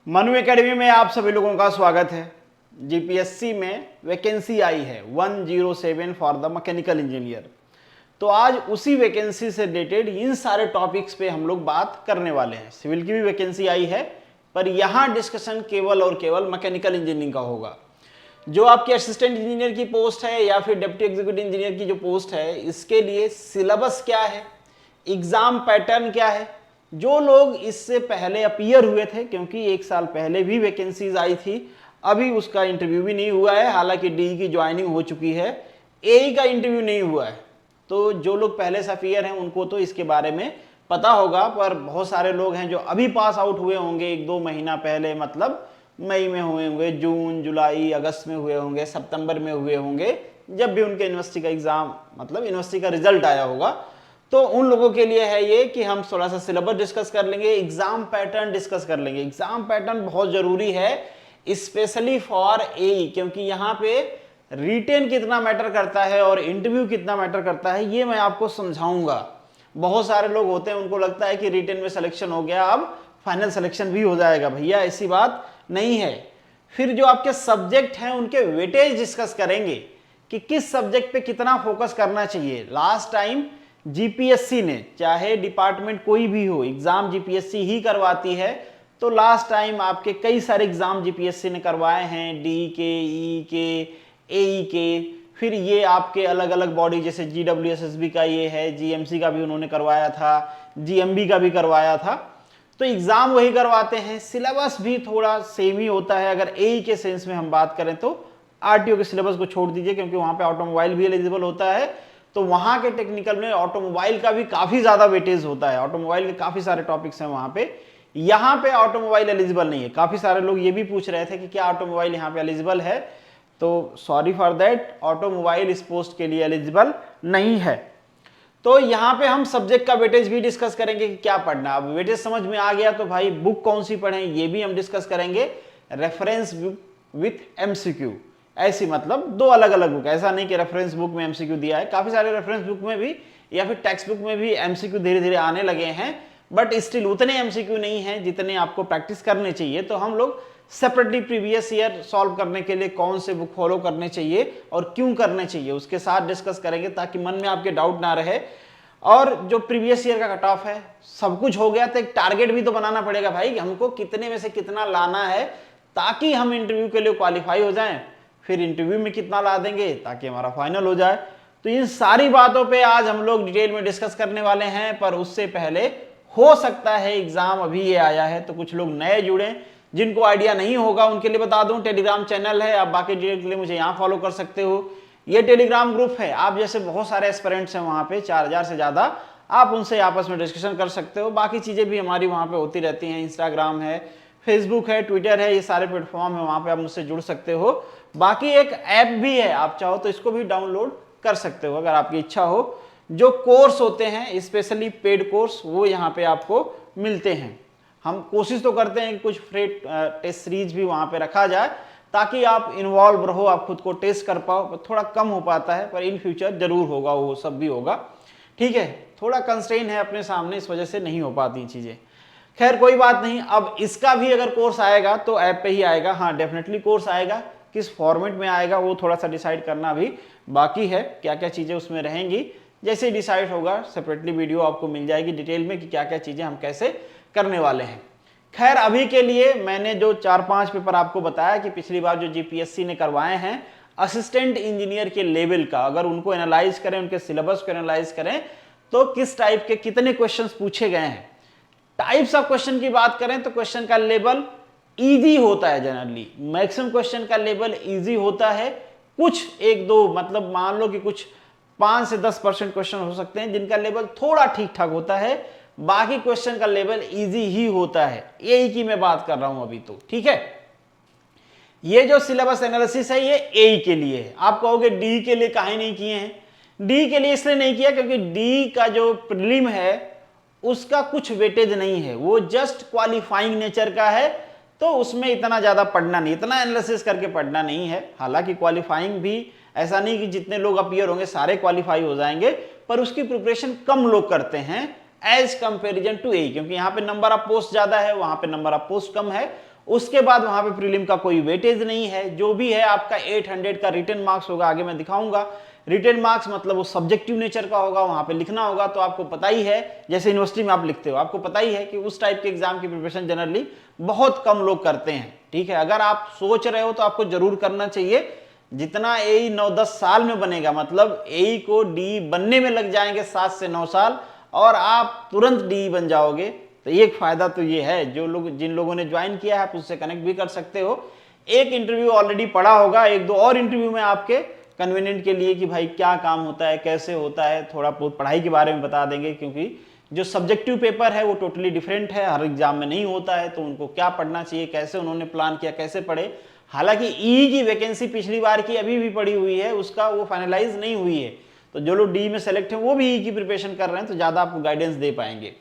Manu academy में आप सभी लोगों का स्वागत है। जीपीएससी में वैकेंसी आई है 107 फॉर द मैकेनिकल इंजीनियर। तो आज उसी वैकेंसी से रिलेटेड इन सारे टॉपिक्स पे हम लोग बात करने वाले हैं। सिविल की भी वैकेंसी आई है, पर यहाँ डिस्कशन केवल और केवल मैकेनिकल इंजीनियरिंग का होगा। जो आपकी असिस्टेंट इंजीनियर की पोस्ट है या फिर डिप्टी एग्जीक्यूटिव इंजीनियर की जो पोस्ट है, इसके लिए सिलेबस क्या है, एग्जाम पैटर्न क्या है। जो लोग इससे पहले अपीयर हुए थे, क्योंकि एक साल पहले भी वैकेंसीज आई थी, अभी उसका इंटरव्यू भी नहीं हुआ है। हालांकि डी की ज्वाइनिंग हो चुकी है, ए का इंटरव्यू नहीं हुआ है। तो जो लोग पहले से अपीयर हैं उनको तो इसके बारे में पता होगा, पर बहुत सारे लोग हैं जो अभी पास आउट हुए होंगे 1-2 महीना पहले, मतलब मई में हुए होंगे, जून जुलाई अगस्त में हुए होंगे, सितंबर में हुए होंगे, जब भी उनके यूनिवर्सिटी का एग्जाम मतलब यूनिवर्सिटी का रिजल्ट आया होगा। तो उन लोगों के लिए है ये कि हम थोड़ा सा सिलेबस डिस्कस कर लेंगे, एग्जाम पैटर्न डिस्कस कर लेंगे। एग्जाम पैटर्न बहुत जरूरी है, स्पेशली फॉर ए, क्योंकि यहाँ पे रिटेन कितना मैटर करता है और इंटरव्यू कितना मैटर करता है, ये मैं आपको समझाऊंगा। बहुत सारे लोग होते हैं, उनको लगता है कि रिटेन में सिलेक्शन हो गया, अब फाइनल सिलेक्शन भी हो जाएगा। भैया ऐसी बात नहीं है। फिर जो आपके सब्जेक्ट हैं उनके वेटेज डिस्कस करेंगे कि किस सब्जेक्ट पे कितना फोकस करना चाहिए। लास्ट टाइम जीपीएससी ने, चाहे डिपार्टमेंट कोई भी हो, एग्जाम जीपीएससी ही करवाती है। तो लास्ट टाइम आपके कई सारे एग्जाम जीपीएससी ने करवाए हैं, डी के, ई के, ए के। फिर ये आपके अलग अलग बॉडी, जैसे जीडब्ल्यूएसएसबी का ये है, जीएमसी का भी उन्होंने करवाया था, जीएमबी का भी करवाया था। तो एग्जाम वही करवाते हैं, सिलेबस भी थोड़ा सेम ही होता है। अगर ए के सेंस में हम बात करें तो आरटीओ के सिलेबस को छोड़ दीजिए, क्योंकि वहां पे ऑटोमोबाइल भी एलिजिबल होता है। तो वहां के टेक्निकल में ऑटोमोबाइल का भी काफी ज्यादा वेटेज होता है, ऑटोमोबाइल के काफी सारे टॉपिक्स हैं वहां पे। यहाँ पे ऑटोमोबाइल एलिजिबल नहीं है। काफी सारे लोग ये भी पूछ रहे थे कि क्या ऑटोमोबाइल यहाँ पे एलिजिबल है, तो सॉरी फॉर दैट, ऑटोमोबाइल इस पोस्ट के लिए एलिजिबल नहीं है। तो यहाँ पे हम सब्जेक्ट का वेटेज भी डिस्कस करेंगे कि क्या पढ़ना। अब वेटेज समझ में आ गया तो भाई बुक कौन सी पढ़ें ये भी हम डिस्कस करेंगे। रेफरेंस बुक विथ एमसीक्यू, ऐसी मतलब दो अलग अलग बुक। ऐसा नहीं कि रेफरेंस बुक में एमसीक्यू दिया है, काफी सारे रेफरेंस बुक में भी या फिर टेक्स्ट बुक में भी एमसीक्यू धीरे धीरे आने लगे हैं, बट स्टिल उतने एमसीक्यू नहीं है जितने आपको प्रैक्टिस करने चाहिए। तो हम लोग सेपरेटली प्रीवियस ईयर सॉल्व करने के लिए कौन से बुक फॉलो करने चाहिए और क्यों करने चाहिए उसके साथ डिस्कस करेंगे, ताकि मन में आपके डाउट ना रहे। और जो प्रीवियस ईयर का कट ऑफ है, सब कुछ हो गया तो एक टारगेट भी तो बनाना पड़ेगा भाई, हमको कितने में से कितना लाना है ताकि हम इंटरव्यू के लिए क्वालिफाई हो जाएं। फिर इंटरव्यू में कितना ला देंगे ताकि हमारा फाइनल हो जाए। तो इन सारी बातों पे आज हम लोग डिटेल में डिस्कस करने वाले हैं। पर उससे पहले हो सकता है एग्जाम अभी ये आया है तो कुछ लोग नए जुड़े, जिनको आइडिया नहीं होगा उनके लिए बता दूं, टेलीग्राम चैनल है, आप बाकी डिटेल के लिए मुझे यहाँ फॉलो कर सकते हो। ये टेलीग्राम ग्रुप है, आप जैसे बहुत सारे एस्पिरेंट्स हैं वहाँ पे 4000 से ज़्यादा, आप उनसे आपस में डिस्कशन कर सकते हो। बाकी चीज़ें भी हमारी वहाँ पे होती रहती हैं, इंस्टाग्राम है, फेसबुक है, ट्विटर है, ये सारे प्लेटफॉर्म है, वहाँ पे आप मुझसे जुड़ सकते हो। बाकी एक ऐप भी है, आप चाहो तो इसको भी डाउनलोड कर सकते हो अगर आपकी इच्छा हो। जो कोर्स होते हैं स्पेशली पेड कोर्स, वो यहाँ पे आपको मिलते हैं। हम कोशिश तो करते हैं कि कुछ फ्री टेस्ट सीरीज भी वहाँ पे रखा जाए, ताकि आप इन्वॉल्व रहो, आप खुद को टेस्ट कर पाओ। थोड़ा कम हो पाता है, पर इन फ्यूचर जरूर होगा, वो सब भी होगा। ठीक है, थोड़ा कंस्ट्रेन है अपने सामने, इस वजह से नहीं हो पाती चीज़ें। खैर कोई बात नहीं। अब इसका भी अगर कोर्स आएगा तो ऐप पे ही आएगा। हाँ, डेफिनेटली कोर्स आएगा, किस फॉर्मेट में आएगा वो थोड़ा सा डिसाइड करना भी बाकी है, क्या क्या चीज़ें उसमें रहेंगी। जैसे ही डिसाइड होगा सेपरेटली वीडियो आपको मिल जाएगी डिटेल में कि क्या क्या चीज़ें हम कैसे करने वाले हैं। खैर अभी के लिए मैंने जो 4-5 पेपर आपको बताया कि पिछली बार जो जीपीएससी ने करवाए हैं असिस्टेंट इंजीनियर के लेवल का, अगर उनको एनालाइज करें, उनके सिलेबस को एनालाइज करें तो किस टाइप के कितने क्वेश्चंस पूछे गए हैं। टाइप्स ऑफ क्वेश्चन की बात करें तो क्वेश्चन का लेवल इजी होता है, जनरली मैक्सिमम क्वेश्चन का लेवल इजी होता है। कुछ 1-2 मतलब मान लो कि कुछ 5 से 10% क्वेश्चन हो सकते हैं जिनका लेवल थोड़ा ठीक ठाक होता है, बाकी क्वेश्चन का लेवल इजी ही होता है। यही की मैं बात कर रहा हूं अभी तो। ठीक है, ये जो सिलेबस एनालिसिस है ये ए के लिए है। आप कहोगे डी के लिए काहे नहीं किए हैं? डी के लिए इसलिए नहीं किया क्योंकि डी का जो प्रीलिम है उसका कुछ वेटेज नहीं है, वो जस्ट क्वालिफाइंग नेचर का है। तो उसमें इतना ज्यादा पढ़ना नहीं, इतना एनालिसिस करके पढ़ना नहीं है। हालांकि क्वालिफाइंग भी ऐसा नहीं कि जितने लोग अपीयर होंगे सारे क्वालिफाई हो जाएंगे, पर उसकी प्रिपरेशन कम लोग करते हैं एज कंपेरिजन टू ए, क्योंकि यहाँ पे नंबर ऑफ पोस्ट ज्यादा है, वहां पे नंबर ऑफ पोस्ट कम है। उसके बाद वहां पे प्रीलिम का कोई वेटेज नहीं है, जो भी है आपका 800 का रिटन मार्क्स होगा, आगे मैं दिखाऊंगा। रिटन मार्क्स मतलब वो सब्जेक्टिव नेचर का होगा, वहां पे लिखना होगा। तो आपको पता ही है, जैसे यूनिवर्सिटी में आप लिखते हो, आपको पता ही है कि उस टाइप के एग्जाम की प्रिपरेशन जनरली बहुत कम लोग करते हैं, ठीक है। अगर आप सोच रहे हो तो आपको जरूर करना चाहिए। जितना एई 9-10 साल में बनेगा, मतलब एई को डी बनने में लग जाएंगे 7 से 9 साल, और आप तुरंत डी बन जाओगे। तो एक फायदा तो ये है, जो लोग जिन लोगों ने ज्वाइन किया है आप उससे कनेक्ट भी कर सकते हो। एक इंटरव्यू ऑलरेडी पढ़ा होगा, 1-2 और इंटरव्यू में आपके कन्वीनियंट के लिए कि भाई क्या काम होता है, कैसे होता है, थोड़ा बहुत पढ़ाई के बारे में बता देंगे, क्योंकि जो सब्जेक्टिव पेपर है वो टोटली डिफरेंट है, हर एग्जाम में नहीं होता है। तो उनको क्या पढ़ना चाहिए, कैसे उन्होंने प्लान किया, कैसे पढ़े। हालांकि ई की वैकेंसी पिछली बार की अभी भी पड़ी हुई है, उसका वो फाइनलाइज नहीं हुई है। तो जो लोग डी में सेलेक्ट है वो भी ई की प्रिपरेशन कर रहे हैं, तो ज्यादा आपको गाइडेंस दे पाएंगे।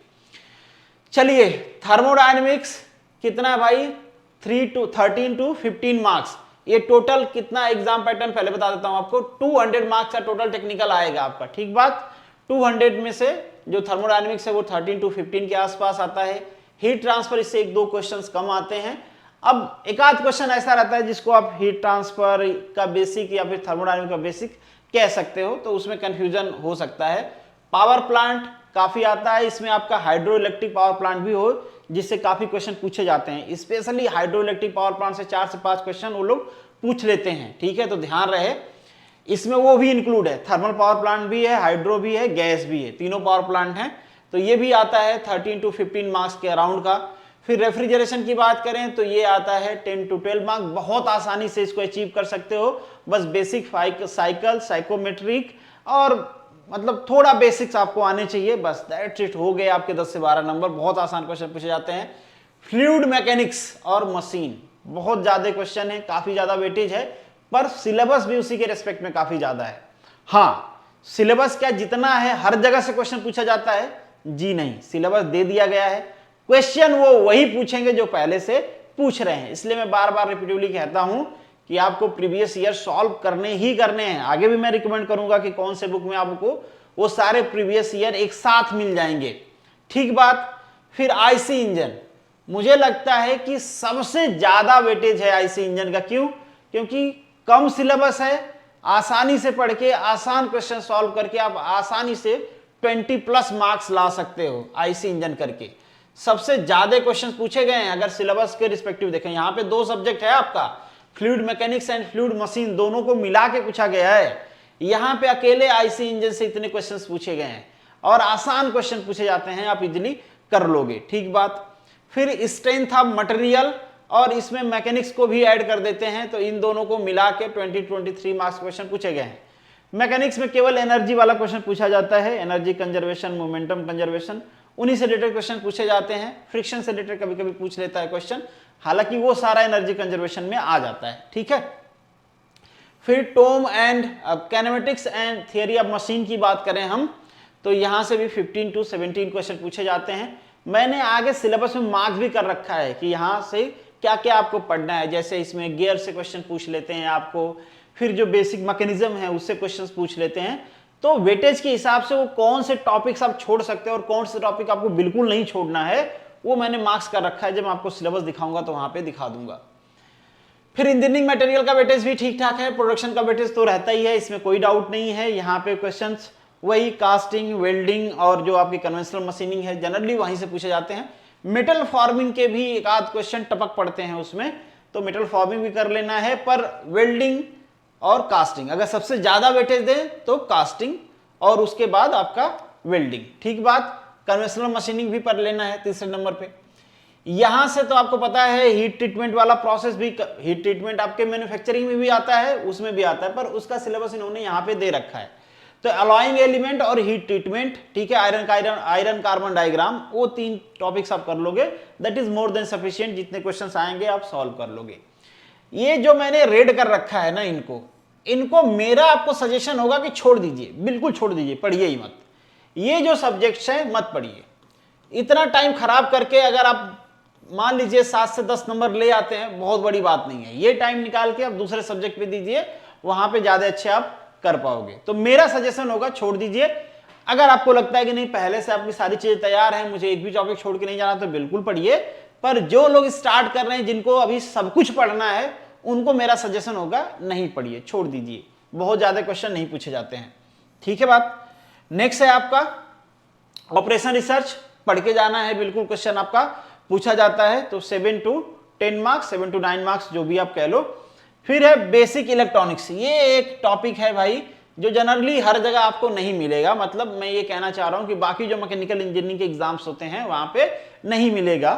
चलिए, थर्मोडायनेमिक्स कितना है भाई, 13 to 15 मार्क्स। ये टोटल कितना एग्जाम पैटर्न पहले बता देता हूं आपको, 200 मार्क्स का टोटल टेक्निकल आएगा आपका, ठीक बात। 200 में से जो थर्मोडायनेमिक्स है वो 13 to 15 के आसपास आता है। हीट ट्रांसफर इससे 1-2 क्वेश्चंस कम आते हैं। अब एक आध क्वेश्चन ऐसा रहता है जिसको आप हीट ट्रांसफर का बेसिक या फिर थर्मोडायनेमिक्स का बेसिक कह सकते हो, तो उसमें कंफ्यूजन हो सकता है। पावर प्लांट काफी आता है, इसमें आपका हाइड्रो इलेक्ट्रिक पावर प्लांट भी हो, जिससे काफी क्वेश्चन पूछे जाते हैं। Specially hydro electric power plant से 4 से 5 क्वेश्चन वो लोग पूछ लेते हैं, ठीक है। तो ध्यान रहे, इसमें वो भी इंक्लूड है, थर्मल पावर प्लांट भी है, हाइड्रो भी है, गैस भी है, तीनों पावर प्लांट हैं। तो ये भी आता है 13 to 15 मार्क्स के अराउंड का। फिर रेफ्रिजरेशन की बात करें तो ये आता है 10 to 12 मार्क्स। बहुत आसानी से इसको अचीव कर सकते हो, बस बेसिक साइकिल, साइकोमेट्रिक और मतलब थोड़ा बेसिक्स आपको आने चाहिए, बस दैट्स इट। हो गए आपके 10 से 12 नंबर। बहुत आसान क्वेश्चन पूछे जाते हैं। फ्लूइड मैकेनिक्स और मशीन, बहुत ज्यादा क्वेश्चन है, काफी ज्यादा वेटेज है, पर सिलेबस भी उसी के रेस्पेक्ट में काफी ज्यादा है। हाँ, सिलेबस क्या जितना है हर जगह से क्वेश्चन पूछा जाता है? जी नहीं, सिलेबस दे दिया गया है, क्वेश्चन वो वही पूछेंगे जो पहले से पूछ रहे हैं। इसलिए मैं बार बार रिपीटिवली कहता हूं कि आपको प्रीवियस ईयर सॉल्व करने ही करने हैं। आगे भी मैं रिकमेंड करूंगा कि कौन से बुक में आपको वो सारे प्रीवियस ईयर एक साथ मिल जाएंगे, ठीक बात। फिर आईसी इंजन, मुझे लगता है कि सबसे ज्यादा वेटेज है आईसी इंजन का। क्यों? क्योंकि कम सिलेबस है, आसानी से पढ़ के आसान क्वेश्चन सॉल्व करके आप आसानी से 20+ मार्क्स ला सकते हो आईसी इंजन करके। सबसे ज्यादा क्वेश्चंस पूछे गए हैं। अगर सिलेबस के रिस्पेक्टिव देखें, यहां पे 2 सब्जेक्ट है आपका, fluid mechanics and fluid machine, दोनों को मिला के पूछा गया है। यहां पे अकेले आईसी इंजन से इतने क्वेश्चंस पूछे गए हैं और आसान क्वेश्चन पूछे जाते हैं, आप इजीली कर लोगे, ठीक बात। फिर स्ट्रेंथ ऑफ मटेरियल और इसमें मैकेनिक्स को भी ऐड कर देते हैं, तो इन दोनों को मिला के 20-23 मार्क्स क्वेश्चन पूछे गए हैं। मैकेनिक्स में केवल एनर्जी वाला क्वेश्चन पूछा जाता है, एनर्जी कंजर्वेशन, मोमेंटम कंजर्वेशन, उन्हीं से रिलेटेड क्वेश्चन पूछे जाते हैं। फ्रिक्शन से रिलेटेड कभी कभी पूछ लेता है क्वेश्चन, हालांकि वो सारा एनर्जी कंजर्वेशन में आ जाता है, ठीक है। फिर टोम and kinematics and theory of machine की बात करें हम, तो यहां से भी 15 to 17 क्वेश्चन पूछे जाते हैं। मैंने आगे सिलेबस में मार्क्स भी कर रखा है कि यहां से क्या क्या आपको पढ़ना है। जैसे इसमें गियर से क्वेश्चन पूछ लेते हैं आपको, फिर जो बेसिक मैकेनिज्म है उससे क्वेश्चन पूछ लेते हैं। तो वेटेज के हिसाब से वो कौन से टॉपिक्स आप छोड़ सकते हैं और कौन से टॉपिक आपको बिल्कुल नहीं छोड़ना है, वो मैंने मार्क्स कर रखा है। जब मैं आपको सिलेबस दिखाऊंगा तो वहां पे दिखा दूंगा। फिर इंजीनियरिंग मटेरियल का वेटेज भी ठीक ठाक है, प्रोडक्शन का वेटेज तो रहता ही है, इसमें कोई डाउट नहीं है। यहाँ पे क्वेश्चंस वही कास्टिंग, वेल्डिंग और जो आपकी कन्वेंशनल मशीनिंग है जनरली वहीं से पूछे जाते हैं। मेटल फॉर्मिंग के भी एक आध क्वेश्चन टपक पड़ते हैं उसमें, तो मेटल फॉर्मिंग भी कर लेना है। पर वेल्डिंग और कास्टिंग अगर सबसे ज्यादा वेटेज दे तो कास्टिंग और उसके बाद आपका वेल्डिंग, ठीक बात। कन्वेंशनल मशीनिंग भी पढ़ लेना है 3 नंबर पे। यहां से तो आपको पता है हीट ट्रीटमेंट वाला प्रोसेस भी, हीट ट्रीटमेंट आपके मैन्युफैक्चरिंग में भी आता है, उसमें भी आता है, पर उसका सिलेबस इन्होंने यहां पे दे रखा है। तो अलॉइंग एलिमेंट और हीट ट्रीटमेंट, ठीक है। आयरन कार्बन डायग्राम, वो 3 टॉपिक्स आप कर लोगे, that is more than sufficient. जितने क्वेश्चंस आएंगे आप सॉल्व कर लोगे। ये जो मैंने रेड कर रखा है ना, इनको मेरा आपको सजेशन होगा कि छोड़ दीजिए, बिल्कुल छोड़ दीजिए, पढ़िए ही मत। ये जो सब्जेक्ट्स हैं मत पढ़िए। इतना टाइम खराब करके अगर आप मान लीजिए 7 से 10 नंबर ले आते हैं, बहुत बड़ी बात नहीं है। ये टाइम निकाल के आप दूसरे सब्जेक्ट पे दीजिए, वहां पे ज्यादा अच्छे आप कर पाओगे। तो मेरा सजेशन होगा छोड़ दीजिए। अगर आपको लगता है कि नहीं पहले से आपकी सारी चीजें तैयार हैं, मुझे एक भी टॉपिक छोड़ के नहीं जाना, तो बिल्कुल पढ़िए। पर जो लोग स्टार्ट कर रहे हैं, जिनको अभी सब कुछ पढ़ना है, उनको मेरा सजेशन होगा नहीं पढ़िए, छोड़ दीजिए, बहुत ज्यादा क्वेश्चन नहीं पूछे जाते हैं। ठीक है बात। नेक्स्ट है आपका ऑपरेशन रिसर्च, पढ़ के जाना है, बिल्कुल क्वेश्चन आपका पूछा जाता है, तो 7 to 10 मार्क्स, 7 to 9 मार्क्स जो भी आप कह लो। फिर है बेसिक इलेक्ट्रॉनिक्स, ये एक टॉपिक है भाई जो जनरली हर जगह आपको नहीं मिलेगा, मतलब मैं ये कहना चाह रहा हूं कि बाकी जो मैकेनिकल इंजीनियरिंग के एग्जाम्स होते हैं वहां पे नहीं मिलेगा,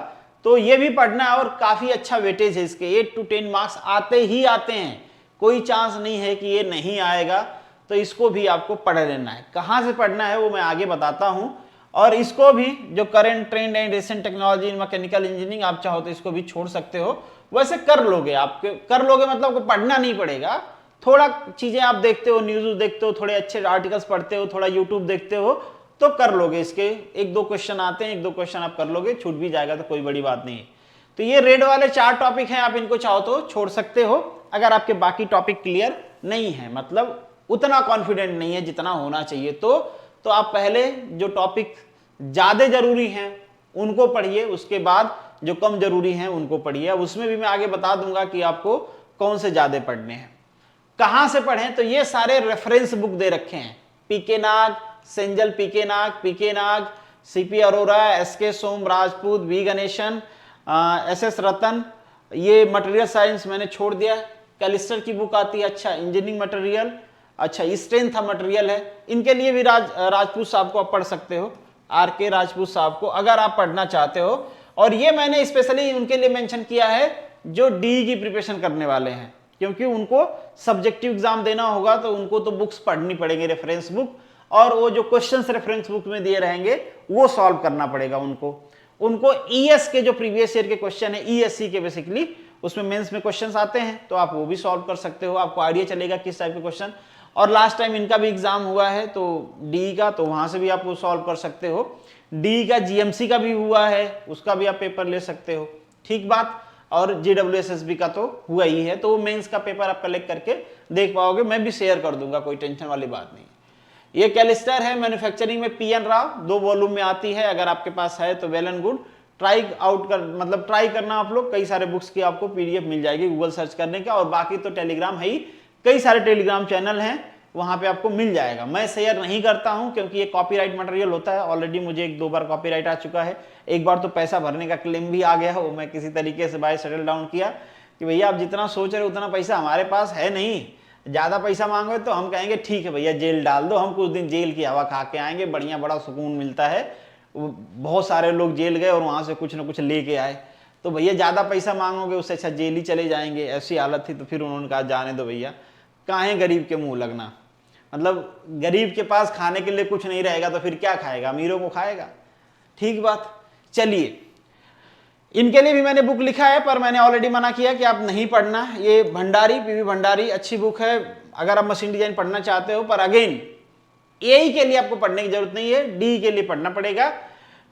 तो ये भी पढ़ना है और काफी अच्छा वेटेज है इसके, 8 to 10 मार्क्स आते ही आते हैं, कोई चांस नहीं है कि ये नहीं आएगा, तो इसको भी आपको पढ़ लेना है। कहाँ से पढ़ना है वो मैं आगे बताता हूं, और इसको भी जो current trend and recent technology in mechanical engineering, आप चाहो तो इसको भी छोड़ सकते हो, वैसे कर लोगे, आपके कर लोगे मतलब पढ़ना नहीं पड़ेगा, थोड़ा चीजें आप देखते हो, न्यूज देखते हो, थोड़े अच्छे आर्टिकल्स पढ़ते हो, थोड़ा यूट्यूब देखते हो, तो कर लोगे, इसके 1-2 क्वेश्चन आते हैं, 1-2 क्वेश्चन आप कर लोगे, छूट भी जाएगा तो कोई बड़ी बात नहीं है। तो ये रेड वाले 4 टॉपिक हैं, आप इनको चाहो तो छोड़ सकते हो अगर आपके बाकी टॉपिक क्लियर नहीं है, मतलब उतना कॉन्फिडेंट नहीं है जितना होना चाहिए, तो आप पहले जो टॉपिक ज्यादा जरूरी हैं उनको पढ़िए, उसके बाद जो कम जरूरी हैं उनको पढ़िए। अब उसमें भी मैं आगे बता दूंगा कि आपको कौन से ज्यादा पढ़ने हैं, कहां से पढ़ें। तो ये सारे रेफरेंस बुक दे रखे हैं, पीके नाग, सेंजल PK Nag, CP Arora, SK Som Rajput, V Ganesan, SS Ratan, ये मटेरियल साइंस मैंने छोड़ दिया, कैलिस्टर की बुक आती है, अच्छा इंजीनियरिंग मटेरियल, अच्छा स्ट्रेंथ ऑफ मटेरियल है, इनके लिए भी राजपूत साहब को आप पढ़ सकते हो, आरके राजपूत साहब को अगर आप पढ़ना चाहते हो। और ये मैंने स्पेशली उनके लिए मेंशन किया है जो डी की प्रिपरेशन करने वाले हैं, क्योंकि उनको सब्जेक्टिव एग्जाम देना होगा, तो उनको तो बुक्स पढ़नी पड़ेंगे, रेफरेंस बुक, और वो जो क्वेश्चंस रेफरेंस बुक में दिए रहेंगे वो सॉल्व करना पड़ेगा उनको ईएस के जो प्रीवियस ईयर के क्वेश्चन है, ईएससी के बेसिकली, उसमें मेंस में क्वेश्चंस आते हैं, तो आप वो भी सॉल्व कर सकते हो, आपको आइडिया चलेगा किस टाइप के क्वेश्चन। और लास्ट टाइम इनका भी एग्जाम हुआ है तो डी का, तो वहां से भी आप वो सॉल्व कर सकते हो, डी का जीएमसी का भी हुआ है, उसका भी आप पेपर ले सकते हो, ठीक बात। और जीडब्ल्यूएसएसबी का तो हुआ ही है, तो वो मेंस का पेपर आप कलेक्ट करके देख पाओगे, मैं भी शेयर कर दूंगा, कोई टेंशन वाली बात नहीं। ये कैलिस्टर है मैन्युफैक्चरिंग में, पीएन राव, 2 वॉल्यूम में आती है, अगर आपके पास है तो well and good, try out कर, मतलब ट्राई करना आप लोग, कई सारे बुक्स की आपको पीडीएफ मिल जाएगी गूगल सर्च करने का, और बाकी तो टेलीग्राम है ही, कई सारे टेलीग्राम चैनल हैं, वहां पे आपको मिल जाएगा। मैं शेयर नहीं करता हूं क्योंकि ये कॉपीराइट मटेरियल होता है, ऑलरेडी मुझे 1-2 बार कॉपीराइट आ चुका है, एक बार तो पैसा भरने का क्लेम भी आ गया, वो मैं किसी तरीके से बाय सेटल डाउन किया कि भैया आप जितना सोच रहे हो उतना पैसा हमारे पास है नहीं, ज्यादा पैसा मांगोगे तो हम कहेंगे ठीक है भैया जेल डाल दो, हम कुछ दिन जेल की हवा खा के आएंगे, बढ़िया, बड़ा सुकून मिलता है, बहुत सारे लोग जेल गए और वहां से कुछ ना कुछ लेके आए, तो भैया ज्यादा पैसा मांगोगे उससे अच्छा जेल ही चले जाएंगे, ऐसी हालत थी। तो फिर उन्होंने कहा जाने दो भैया, काहे गरीब के मुंह लगना, मतलब गरीब के पास खाने के लिए कुछ नहीं रहेगा तो फिर क्या खाएगा, अमीरों को खाएगा, ठीक बात। चलिए, इनके लिए भी मैंने बुक लिखा है, पर मैंने ऑलरेडी मना किया कि आप नहीं पढ़ना, ये भंडारी, पीवी भंडारी अच्छी बुक है अगर आप मशीन डिजाइन पढ़ना चाहते हो, पर अगेन एई के लिए आपको पढ़ने की जरूरत नहीं है, डी के लिए पढ़ना पड़ेगा।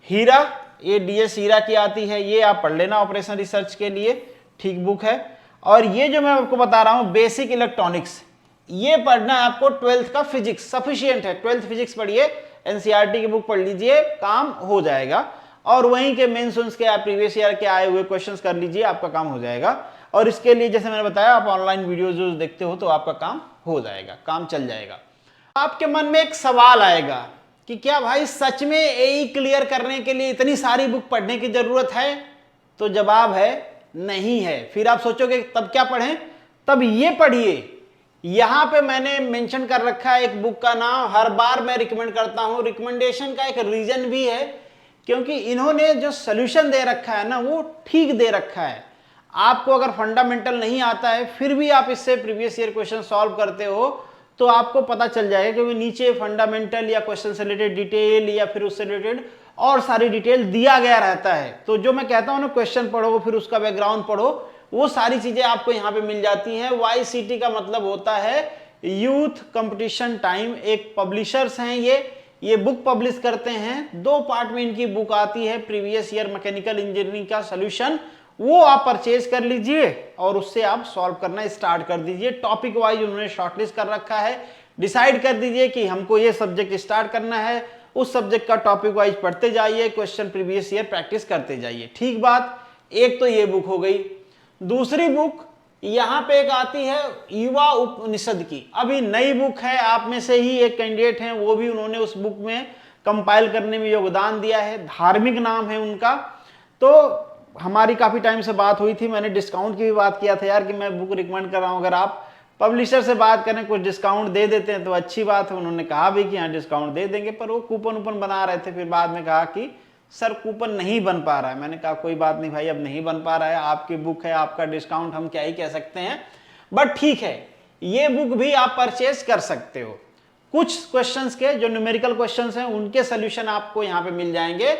हीरा, ये डीएस हीरा की आती है, ये आप पढ़ लेना ऑपरेशन रिसर्च के लिए, ठीक बुक है। और ये जो मैं आपको बता रहा हूं बेसिक इलेक्ट्रॉनिक्स, ये पढ़ना है आपको 12th का फिजिक्स, सफिशिएंट है, 12th फिजिक्स पढ़िए, एनसीईआरटी की बुक पढ़ लीजिए, काम हो जाएगा। और वहीं के मेंशंस के प्रीवियस ईयर के आए हुए क्वेश्चंस कर लीजिए, आपका काम हो जाएगा। और इसके लिए जैसे मैंने बताया, आप ऑनलाइन वीडियोज जो देखते हो तो आपका काम हो जाएगा, काम चल जाएगा। आपके मन में एक सवाल आएगा कि क्या भाई सच में एई क्लियर करने के लिए इतनी सारी बुक पढ़ने की जरूरत है? तो जवाब है नहीं है। फिर आप सोचोगे तब क्या पढ़ें? तब ये पढ़िए, यहां पे मैंने मेंशन कर रखा है एक बुक का नाम, हर बार मैं रिकमेंड करता हूं, रिकमेंडेशन का एक रीजन भी है, क्योंकि इन्होंने जो सोल्यूशन दे रखा है ना वो ठीक दे रखा है। आपको अगर फंडामेंटल नहीं आता है फिर भी आप इससे प्रीवियस ईयर क्वेश्चन सॉल्व करते हो तो आपको पता चल जाएगा, क्योंकि नीचे फंडामेंटल या क्वेश्चन से रिलेटेड डिटेल या फिर उससे रिलेटेड और सारी डिटेल दिया गया रहता है। तो जो मैं कहता हूं ना, क्वेश्चन पढ़ो फिर उसका बैकग्राउंड पढ़ो, वो सारी चीजें आपको यहाँ पे मिल जाती हैं। YCT का मतलब होता है यूथ कंपटीशन टाइम, एक पब्लिशर्स हैं ये बुक पब्लिश करते हैं, 2 पार्ट में इनकी बुक आती है, प्रीवियस ईयर मैकेनिकल इंजीनियरिंग का सॉल्यूशन, वो आप परचेज कर लीजिए और उससे आप सॉल्व करना स्टार्ट कर दीजिए। टॉपिक वाइज उन्होंने शॉर्टलिस्ट कर रखा है, डिसाइड कर दीजिए कि हमको ये सब्जेक्ट स्टार्ट करना है, उस सब्जेक्ट का टॉपिक वाइज पढ़ते जाइए, क्वेश्चन प्रीवियस ईयर प्रैक्टिस करते जाइए, ठीक बात। एक तो ये बुक हो गई। दूसरी बुक यहाँ पे एक आती है युवा उपनिषद की, अभी नई बुक है, आप में से ही एक कैंडिडेट हैं, वो भी उन्होंने उस बुक में कंपाइल करने में योगदान दिया है, धार्मिक नाम है उनका। तो हमारी काफ़ी टाइम से बात हुई थी, मैंने डिस्काउंट की भी बात किया था यार कि मैं बुक रिकमेंड कर रहा हूँ, अगर आप पब्लिशर से बात करें कुछ डिस्काउंट दे देते हैं तो अच्छी बात है। उन्होंने कहा भी कि हाँ डिस्काउंट दे देंगे, पर वो कूपन वूपन बना रहे थे, फिर बाद में कहा कि सर कूपन नहीं बन पा रहा है। मैंने कहा कोई बात नहीं भाई, अब नहीं बन पा रहा है, आपकी बुक है, आपका डिस्काउंट हम क्या ही कह सकते हैं, बट ठीक है, ये बुक भी आप परचेज कर सकते हो। कुछ क्वेश्चंस के जो न्यूमेरिकल क्वेश्चंस हैं उनके सोल्यूशन आपको यहाँ पे मिल जाएंगे।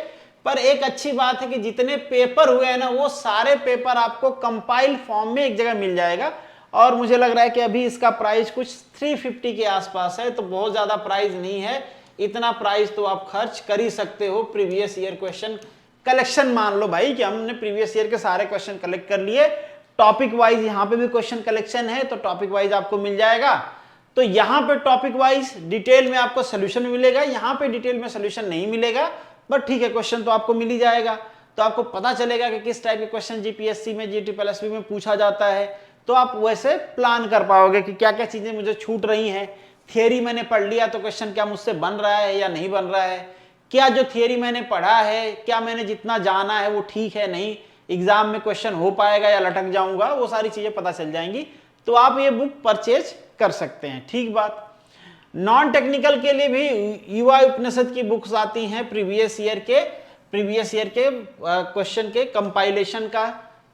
पर एक अच्छी बात है कि जितने पेपर हुए हैं ना, वो सारे पेपर आपको कंपाइल फॉर्म में एक जगह मिल जाएगा। और मुझे लग रहा है कि अभी इसका प्राइस कुछ 350 के आसपास है, तो बहुत ज्यादा प्राइस नहीं है, इतना प्राइस तो आप खर्च कर ही सकते हो। प्रीवियस ईयर क्वेश्चन कलेक्शन मान लो भाई कि हमने प्रीवियस ईयर के सारे क्वेश्चन कलेक्ट कर लिए, टॉपिक वाइज यहाँ पे भी क्वेश्चन कलेक्शन है, तो टॉपिक वाइज आपको मिल जाएगा। तो यहाँ पे टॉपिक वाइज डिटेल में आपको सोल्यूशन मिलेगा, यहाँ पे डिटेल में सोल्यूशन नहीं मिलेगा, बट ठीक है क्वेश्चन तो आपको मिल ही जाएगा। तो आपको पता चलेगा कि किस टाइप के क्वेश्चन जीपीएससी में, जीटीपीएससी में पूछा जाता है, तो आप वैसे प्लान कर पाओगे कि क्या क्या चीजें मुझे छूट रही हैं। थियरी मैंने पढ़ लिया तो क्वेश्चन क्या मुझसे बन रहा है या नहीं बन रहा है, क्या जो थियरी मैंने पढ़ा है, क्या मैंने जितना जाना है वो ठीक है नहीं, एग्जाम में क्वेश्चन हो पाएगा या लटक जाऊंगा, वो सारी चीजें पता चल जाएंगी। तो आप ये बुक परचेज कर सकते हैं, ठीक बात। नॉन टेक्निकल के लिए भी युवा उपनिषद की बुक्स आती हैं, प्रीवियस ईयर के क्वेश्चन के कंपाइलेशन का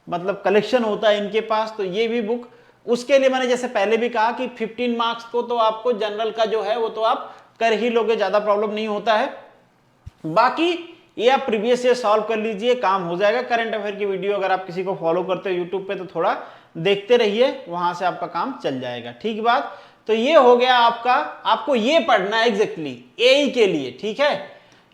मतलब कलेक्शन होता है इनके पास। तो ये भी बुक, उसके लिए मैंने जैसे पहले भी कहा कि 15 मार्क्स को तो आपको जनरल का जो है वो तो आप कर ही लोगे, ज्यादा प्रॉब्लम नहीं होता है। बाकी ये आप प्रीवियस ईयर सॉल्व कर लीजिए, काम हो जाएगा। करंट अफेयर की वीडियो अगर आप किसी को फॉलो करते हो यूट्यूब पे तो थोड़ा देखते रहिए, वहां से आपका काम चल जाएगा, ठीक बात। तो ये हो गया आपका, आपको ये पढ़ना है एग्जैक्टली एई के लिए, ठीक है,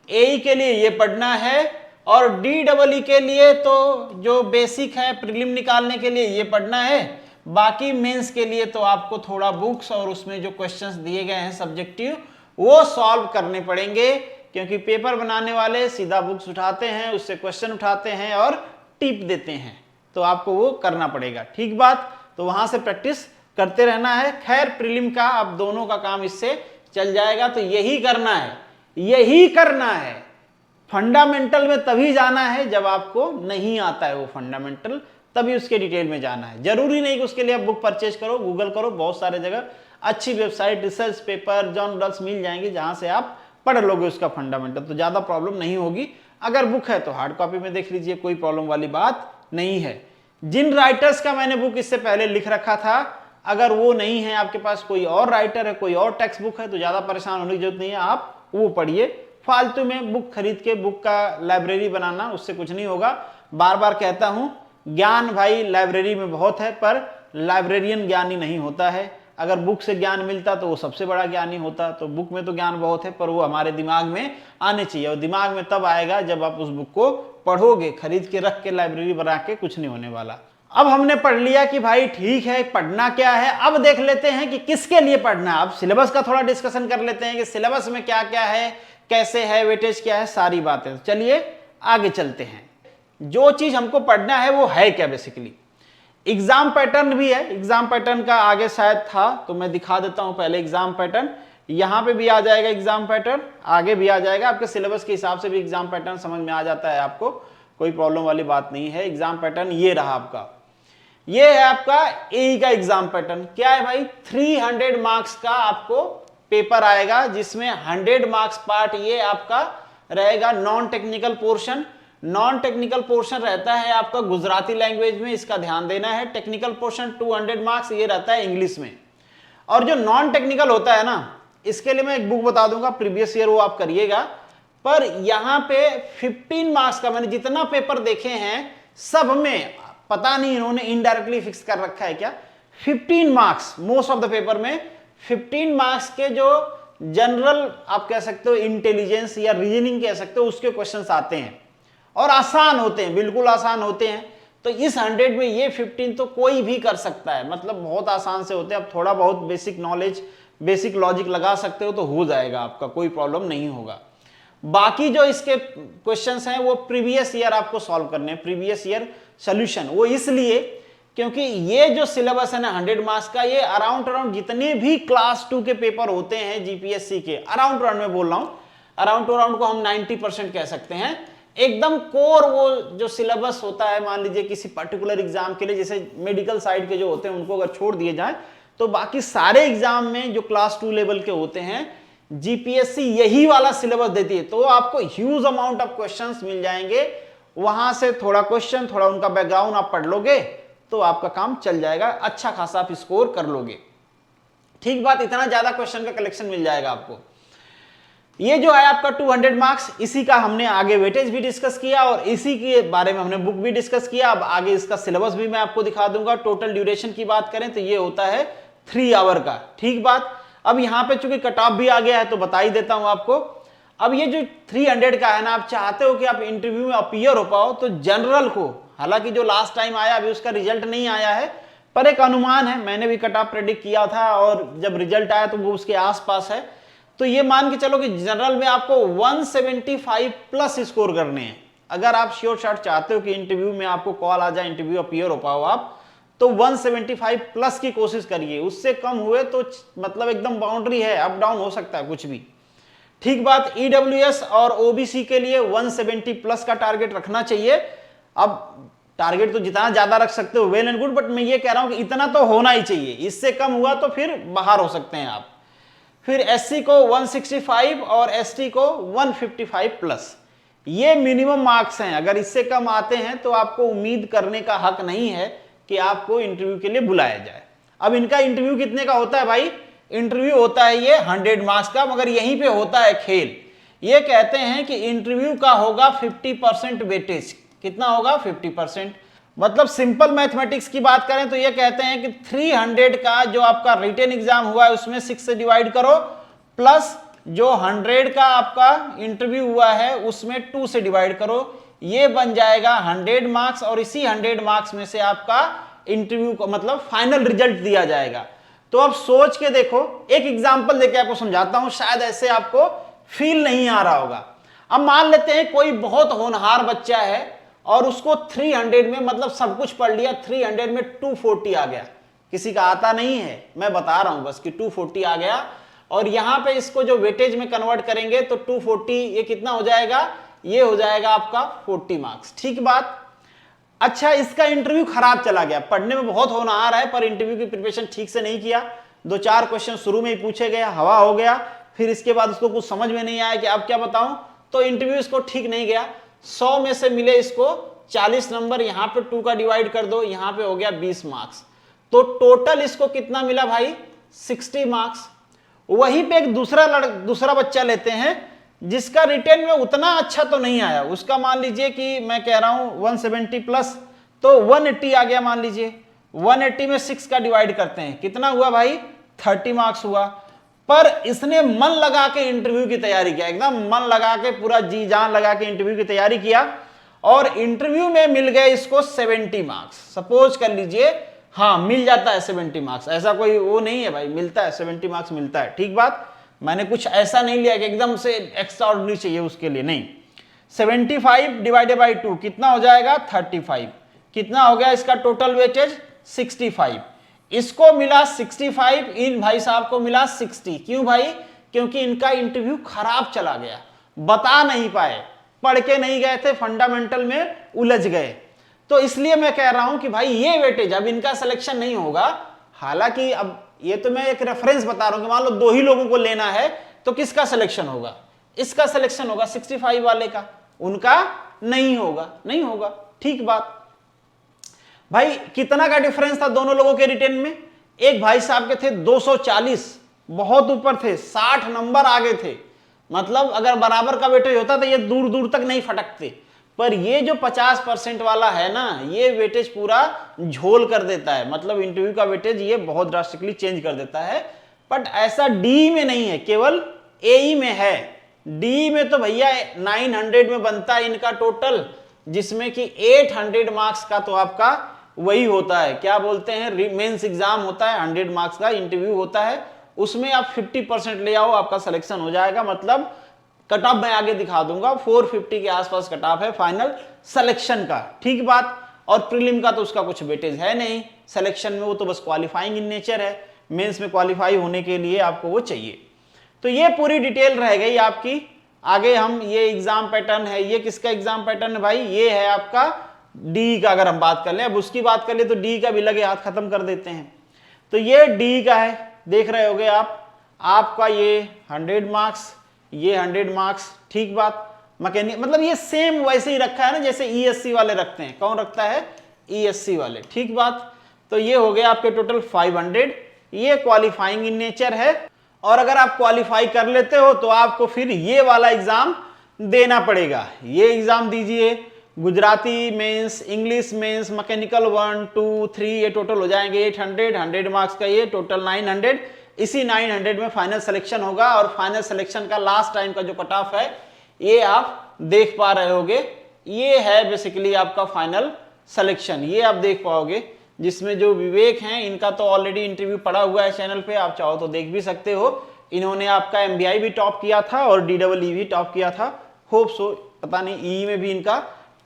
एई के लिए ये पढ़ना है। और डीडबलई के लिए तो जो बेसिक है प्रीलिम निकालने के लिए ये पढ़ना है। बाकी मेंस के लिए तो आपको थोड़ा बुक्स और उसमें जो क्वेश्चंस दिए गए हैं सब्जेक्टिव वो सॉल्व करने पड़ेंगे, क्योंकि पेपर बनाने वाले सीधा बुक्स उठाते हैं, उससे क्वेश्चन उठाते हैं और टिप देते हैं, तो आपको वो करना पड़ेगा, ठीक बात। तो वहां से प्रैक्टिस करते रहना है। खैर प्रीलिम का अब दोनों का काम इससे चल जाएगा। तो यही करना है, यही करना है। फंडामेंटल में तभी जाना है जब आपको नहीं आता है वो फंडामेंटल, तभी उसके डिटेल में जाना है। जरूरी नहीं कि उसके लिए आप बुक परचेज करो, गूगल करो, बहुत सारे जगह अच्छी वेबसाइट, रिसर्च पेपर, जर्नल्स मिल जाएंगे जहां से आप पढ़ लोगे उसका फंडामेंटल, तो ज्यादा प्रॉब्लम नहीं होगी। अगर बुक है तो हार्ड कॉपी में देख लीजिए, कोई प्रॉब्लम वाली बात नहीं है। जिन राइटर्स का मैंने बुक इससे पहले लिख रखा था, अगर वो नहीं है आपके पास, कोई और राइटर है, कोई और टेक्स्ट बुक है, तो ज्यादा परेशान होने की जरूरत नहीं है, आप वो पढ़िए। फालतू में बुक खरीद के बुक का लाइब्रेरी बनाना, उससे कुछ नहीं होगा। बार बार कहता हूं, ज्ञान भाई लाइब्रेरी में बहुत है, पर लाइब्रेरियन ज्ञानी नहीं होता है। अगर बुक से ज्ञान मिलता तो वो सबसे बड़ा ज्ञानी होता। तो बुक में तो ज्ञान बहुत है, पर वो हमारे दिमाग में आने चाहिए, और दिमाग में तब आएगा जब आप उस बुक को पढ़ोगे। खरीद के रख के लाइब्रेरी बना के कुछ नहीं होने वाला। अब हमने पढ़ लिया कि भाई ठीक है पढ़ना क्या है, अब देख लेते हैं कि किसके लिए पढ़ना है। अब सिलेबस का थोड़ा डिस्कशन कर लेते हैं कि सिलेबस में क्या क्या है, कैसे है, वेटेज क्या है, सारी बातें। चलिए आगे चलते हैं। जो चीज हमको पढ़ना है वो है क्या, बेसिकली एग्जाम पैटर्न भी है। एग्जाम पैटर्न का आगे शायद था तो मैं दिखा देता हूं पहले। एग्जाम पैटर्न यहां पे भी आ जाएगा, एग्जाम पैटर्न आगे भी आ जाएगा। आपके सिलेबस के हिसाब से भी एग्जाम पैटर्न समझ में आ जाता है, आपको कोई प्रॉब्लम वाली बात नहीं है। एग्जाम पैटर्न ये रहा आपका, ये है आपका एई का एग्जाम पैटर्न। क्या है भाई, 300 मार्क्स का आपको पेपर आएगा, जिसमें 100 मार्क्स पार्ट ये आपका रहेगा non technical portion. Non technical portion रहता है आपका गुजराती लैंग्वेज में, इसका ध्यान देना है। टेक्निकल पोर्शन 200 मार्क्स ये रहता है इंग्लिश में। और जो नॉन टेक्निकल होता है ना, इसके लिए मैं एक बुक बता दूंगा प्रीवियस ईयर, वो आप करिएगा। पर यहां पे 15 मार्क्स का मैंने जितना पेपर देखे हैं सब में, पता नहीं इन्होंने इनडायरेक्टली फिक्स कर रखा है क्या, 15 marks most of the paper में 15 मार्क्स के जो जनरल आप कह सकते हो इंटेलिजेंस या रीजनिंग कह सकते हो, उसके क्वेश्चंस आते हैं और आसान होते हैं, बिल्कुल आसान होते हैं। तो इस 100 में ये 15 तो कोई भी कर सकता है, मतलब बहुत आसान से होते हैं। अब थोड़ा बहुत बेसिक नॉलेज, बेसिक लॉजिक लगा सकते हो तो हो जाएगा आपका, कोई प्रॉब्लम नहीं होगा। बाकी जो इसके क्वेश्चंस हैं वो प्रीवियस ईयर आपको सॉल्व करने हैं। Previous year solution. वो इसलिए क्योंकि ये जो सिलेबस है ना 100 मार्क्स का, ये अराउंड जितने भी क्लास 2 के पेपर होते हैं जीपीएससी के, अराउंड में बोल रहा हूं, अराउंड को हम 90% कह सकते हैं। एकदम कोर वो जो सिलेबस होता है, मान लीजिए किसी पर्टिकुलर एग्जाम के लिए, जैसे मेडिकल साइड के जो होते हैं उनको अगर छोड़ दिए जाए, तो बाकी सारे एग्जाम में जो क्लास 2 लेवल के होते हैं जीपीएससी यही वाला सिलेबस देती है। तो आपको ह्यूज अमाउंट ऑफ क्वेश्चंस मिल जाएंगे, वहां से थोड़ा क्वेश्चन, थोड़ा उनका बैकग्राउंड आप पढ़ लोगे तो आपका काम चल जाएगा, अच्छा खासा आप स्कोर कर लोगे। ठीक बात, इतना ज्यादा क्वेश्चन का कलेक्शन मिल जाएगा आपको। ये जो है आपका 200 मार्क्स, इसी का हमने आगे वेटेज भी डिस्कस किया और इसी के बारे में हमने बुक भी डिस्कस किया। अब आगे इसका सिलेबस भी मैं आपको दिखा दूंगा। टोटल ड्यूरेशन की बात करें तो ये होता है 3 आवर का। ठीक बात, अब यहां पे चूंकि कट ऑफ भी आ गया है तो बता ही देता हूं आपको। अब ये जो 300 का है ना, आप चाहते हो कि आप इंटरव्यू में अपीयर हो पाओ, तो जनरल को, हालांकि जो लास्ट टाइम आया अभी उसका रिजल्ट नहीं आया है, पर एक अनुमान है, मैंने भी कट ऑफ प्रेडिक्ट किया था और जब रिजल्ट आया तो वो उसके आसपास है। तो ये मान के चलो कि जनरल में आपको 175 प्लस स्कोर करने हैं। अगर आप श्योर शॉट चाहते हो कि इंटरव्यू में आपको कॉल आ जाए, इंटरव्यू अपीयर हो पाओ आप, तो 175 प्लस की कोशिश करिए। उससे कम हुए तो मतलब एकदम बाउंड्री है, अप डाउन हो सकता है कुछ भी। ठीक बात, ईडब्ल्यूएस और ओबीसी के लिए 170 प्लस का टारगेट रखना चाहिए। अब टारगेट तो जितना ज्यादा रख सकते हो वेल एंड गुड, बट मैं ये कह रहा हूं कि इतना तो होना ही चाहिए, इससे कम हुआ तो फिर बाहर हो सकते हैं आप। फिर एससी को 165 और एसटी को 155 प्लस, ये मिनिमम मार्क्स हैं। अगर इससे कम आते हैं तो आपको उम्मीद करने का हक नहीं है कि आपको इंटरव्यू के लिए बुलाया जाए। अब इनका इंटरव्यू कितने का होता है भाई? इंटरव्यू होता है ये 100 मार्क्स का, मगर यहीं पे होता है खेल। ये कहते हैं कि इंटरव्यू का होगा 50% वेटेज। कितना होगा? 50%। मतलब सिंपल मैथमेटिक्स की बात करें तो ये कहते हैं कि 300 का जो आपका रिटन एग्जाम हुआ है उसमें 6 से डिवाइड करो, प्लस जो 100 का आपका इंटरव्यू हुआ है उसमें 2 से डिवाइड करो, ये बन जाएगा 100 मार्क्स। और इसी 100 मार्क्स में से आपका इंटरव्यू को मतलब फाइनल रिजल्ट दिया जाएगा। तो अब सोच के देखो, एक एग्जांपल देके आपको समझाता हूं, शायद ऐसे आपको फील नहीं आ रहा होगा। अब मान लेते हैं कोई बहुत होनहार बच्चा है और उसको 300 में मतलब सब कुछ पढ़ लिया, 300 में 240 आ गया। किसी का आता नहीं है, मैं बता रहा हूं बस कि 240 आ गया। और यहां पे इसको जो वेटेज में कन्वर्ट करेंगे तो 240 ये कितना हो जाएगा? ये हो जाएगा आपका 40 मार्क्स। ठीक बात। अच्छा, इसका इंटरव्यू खराब चला गया, पढ़ने में बहुत होनहार है पर इंटरव्यू की प्रिपरेशन ठीक से नहीं किया, 2-4 क्वेश्चन शुरू में ही पूछे गए, हवा हो गया, फिर इसके बाद उसको कुछ समझ में नहीं आया कि अब क्या बताऊं, तो इंटरव्यू इसको ठीक नहीं गया। 100 में से मिले इसको 40 नंबर, यहां पे 2 का डिवाइड कर दो, यहां पे हो गया 20 मार्क्स। तो टोटल इसको कितना मिला भाई? 60 मार्क्स। वहीं पे एक दूसरा बच्चा लेते हैं जिसका रिटर्न में उतना अच्छा तो नहीं आया, उसका मान लीजिए कि मैं कह रहा हूं 170 प्लस, तो 180 आ गया मान लीजिए। 180 में 6 का डिवाइड करते हैं, कितना हुआ भाई? 30 मार्क्स हुआ। पर इसने मन लगा के इंटरव्यू की तैयारी किया, एकदम मन लगा के, पूरा जी जान लगा के इंटरव्यू की तैयारी किया और इंटरव्यू में मिल गए इसको 70 मार्क्स। सपोज कर लीजिए, हाँ मिल जाता है 70 मार्क्स, ऐसा कोई वो नहीं है भाई, मिलता है 70 मार्क्स मिलता है। ठीक बात, मैंने कुछ ऐसा नहीं लिया कि एकदम से एक्स्ट्रा ऑर्डिनरी चाहिए उसके लिए, नहीं। 75 डिवाइडेड बाई 2 कितना हो जाएगा? 35। कितना हो गया इसका टोटल वेटेज? 65। इसको मिला 65, इन भाई साहब को मिला 60। क्यों भाई? क्योंकि इनका इंटरव्यू खराब चला गया, बता नहीं पाए, पढ़ के नहीं गए थे, फंडामेंटल में उलझ गए। तो इसलिए मैं कह रहा हूं कि भाई ये वेटेज, अब इनका सिलेक्शन नहीं होगा। हालांकि अब ये तो मैं एक रेफरेंस बता रहा हूं कि मान लो 2 ही लोगों को लेना है तो किसका सिलेक्शन होगा? इसका सिलेक्शन होगा 65 वाले का, उनका नहीं होगा, नहीं होगा। ठीक बात। भाई कितना का डिफरेंस था दोनों लोगों के रिटर्न में? एक भाई साहब के थे 240, बहुत ऊपर थे, 60 नंबर आगे थे। मतलब अगर बराबर का वेटेज होता तो ये दूर दूर तक नहीं फटकते, पर ये जो 50% वाला है ना, ये वेटेज पूरा झोल कर देता है। मतलब इंटरव्यू का वेटेज ये बहुत ड्रास्टिकली चेंज कर देता है। बट ऐसा डी में नहीं है, केवल एई में है। डी में तो भैया 900 में बनता है इनका टोटल, जिसमें कि 800 मार्क्स का तो आपका वही होता है, क्या बोलते हैं, मेंस एग्जाम होता है, 100 मार्क्स का इंटरव्यू होता है, उसमें आप 50% ले आओ, आपका सिलेक्शन हो जाएगा। मतलब कट ऑफ मैं आगे दिखा दूंगा, 450 के आसपास कट ऑफ है फाइनल सिलेक्शन का। ठीक बात। और प्रीलिम का तो उसका कुछ वेटेज है नहीं सिलेक्शन में, वो तो बस क्वालिफाइंग इन नेचर है, मेंस में क्वालिफाई होने के लिए आपको वो चाहिए। तो ये पूरी डिटेल रह गई आपकी। आगे हम ये एग्जाम पैटर्न है, ये किसका एग्जाम पैटर्न है भाई, ये है आपका डी का। अगर हम बात कर लें, अब उसकी बात कर ले तो डी का भी लगे हाथ खत्म कर देते हैं। तो ये डी का है, देख रहे होगे आप, आपका ये 100 मार्क्स, ये 100 मार्क्स, ठीक बात। मैकेनिक मतलब ये सेम वैसे ही रखा है ना जैसे ईएससी वाले रखते हैं। कौन रखता है, ईएससी वाले, ठीक बात। तो ये हो गया आपके टोटल 500, ये क्वालिफाइंग इन नेचर है। और अगर आप क्वालिफाई कर लेते हो तो आपको फिर ये वाला एग्जाम देना पड़ेगा। ये एग्जाम दीजिए, Gujarati mains, English mains, mechanical 1 2 3, ये टोटल हो जाएंगे 800, 100 मार्क्स का ये टोटल 900। इसी 900 में फाइनल सिलेक्शन होगा और फाइनल सिलेक्शन का लास्ट टाइम का जो कट ऑफ है ये आप देख पा रहे होगे। ये है बेसिकली आपका फाइनल सिलेक्शन, ये आप देख पाओगे, जिसमें जो विवेक हैं इनका तो ऑलरेडी इंटरव्यू पड़ा हुआ है चैनल पे, आप चाहो तो देख भी सकते हो। इन्होंने आपका एमबीआई भी टॉप किया था और डीडब्ल्यूई भी टॉप किया था। होप सो, पता नहीं ई में भी इनका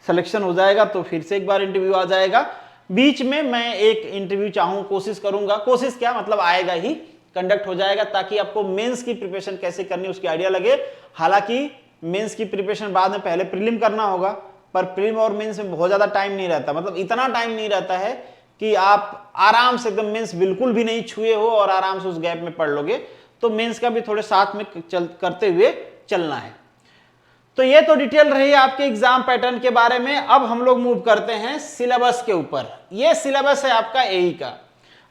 सिलेक्शन हो जाएगा तो फिर से एक बार इंटरव्यू आ जाएगा। बीच में मैं एक इंटरव्यू चाहूँ, कोशिश करूंगा, कोशिश क्या मतलब आएगा ही, कंडक्ट हो जाएगा, ताकि आपको मेंस की प्रिपरेशन कैसे करनी उसकी आइडिया लगे। हालांकि मेंस की प्रिपरेशन बाद में पहले प्रीलिम करना होगा, पर प्रीलिम और मेंस में बहुत ज्यादा टाइम नहीं रहता, मतलब इतना टाइम नहीं रहता है कि आप आराम से एकदम मेंस बिल्कुल भी नहीं छुए हो और आराम से उस गैप में पढ़ लोगे। तो मेंस का भी थोड़े साथ में करते हुए चलना है। तो ये तो डिटेल रही आपके एग्जाम पैटर्न के बारे में। अब हम लोग मूव करते हैं सिलेबस के ऊपर। ये सिलेबस है आपका एई का।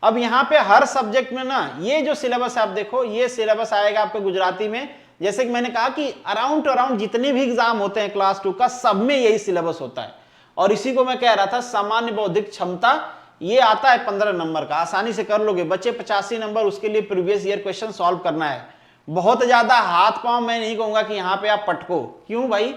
अब यहाँ पे हर सब्जेक्ट में ना ये जो सिलेबस है आप देखो, ये सिलेबस आएगा आपके गुजराती में। जैसे कि मैंने कहा कि अराउंड जितने भी एग्जाम होते हैं क्लास 2 का, सब में यही सिलेबस होता है। और इसी को मैं कह रहा था, सामान्य बौद्धिक क्षमता, ये आता है 15 नंबर का, आसानी से कर लोगे बच्चे। 85 नंबर उसके लिए प्रीवियस ईयर क्वेश्चन सॉल्व करना है। बहुत ज्यादा हाथ पांव मैं नहीं कहूंगा कि यहाँ पे आप पटको। क्यों भाई,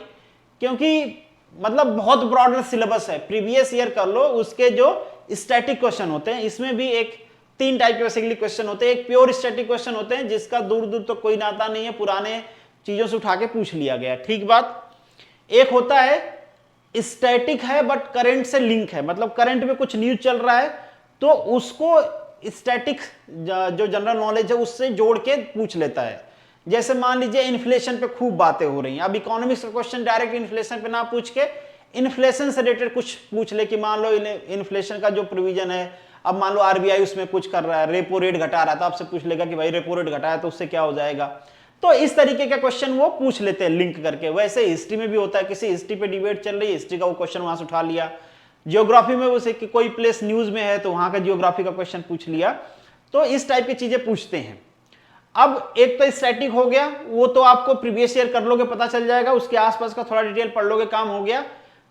क्योंकि मतलब बहुत ब्रॉडर सिलेबस है। प्रीवियस ईयर कर लो, उसके जो स्टैटिक क्वेश्चन होते हैं, इसमें भी एक 3 टाइप के बेसिकली क्वेश्चन होते हैं। एक प्योर स्टैटिक क्वेश्चन होते हैं जिसका दूर दूर तो कोई नाता नहीं है, पुराने चीजों से उठा के पूछ लिया गया, ठीक बात। एक होता है स्टैटिक है बट करंट से लिंक है, मतलब करंट में कुछ न्यूज चल रहा है तो उसको स्टैटिक जो जनरल नॉलेज है उससे जोड़ के पूछ लेता है। जैसे मान लीजिए इन्फ्लेशन पे खूब बातें हो रही हैं, अब इकोनॉमिक्स का क्वेश्चन डायरेक्ट इन्फ्लेशन पे ना पूछ के इन्फ्लेशन से रिलेटेड कुछ पूछ ले कि मान लो इन्फ्लेशन का जो प्रोविजन है, अब मान लो आरबीआई उसमें कुछ कर रहा है, रेपो रेट घटा रहा है, तो आपसे पूछ लेगा कि भाई रेपो रेट घटाया तो उससे क्या हो जाएगा। तो इस तरीके का क्वेश्चन वो पूछ लेते हैं लिंक करके। वैसे हिस्ट्री में भी होता है, किसी हिस्ट्री पे डिबेट चल रही है, हिस्ट्री का वो क्वेश्चन वहां से उठा लिया। जियोग्राफी में वैसे कि कोई प्लेस न्यूज में है तो वहां का जियोग्राफी का क्वेश्चन पूछ लिया। तो इस टाइप की चीजें पूछते हैं। अब एक तो स्टैटिक हो गया, वो तो आपको प्रीवियस ईयर कर लोगे पता चल जाएगा, उसके आसपास का थोड़ा डिटेल पढ़ लोगे काम हो गया।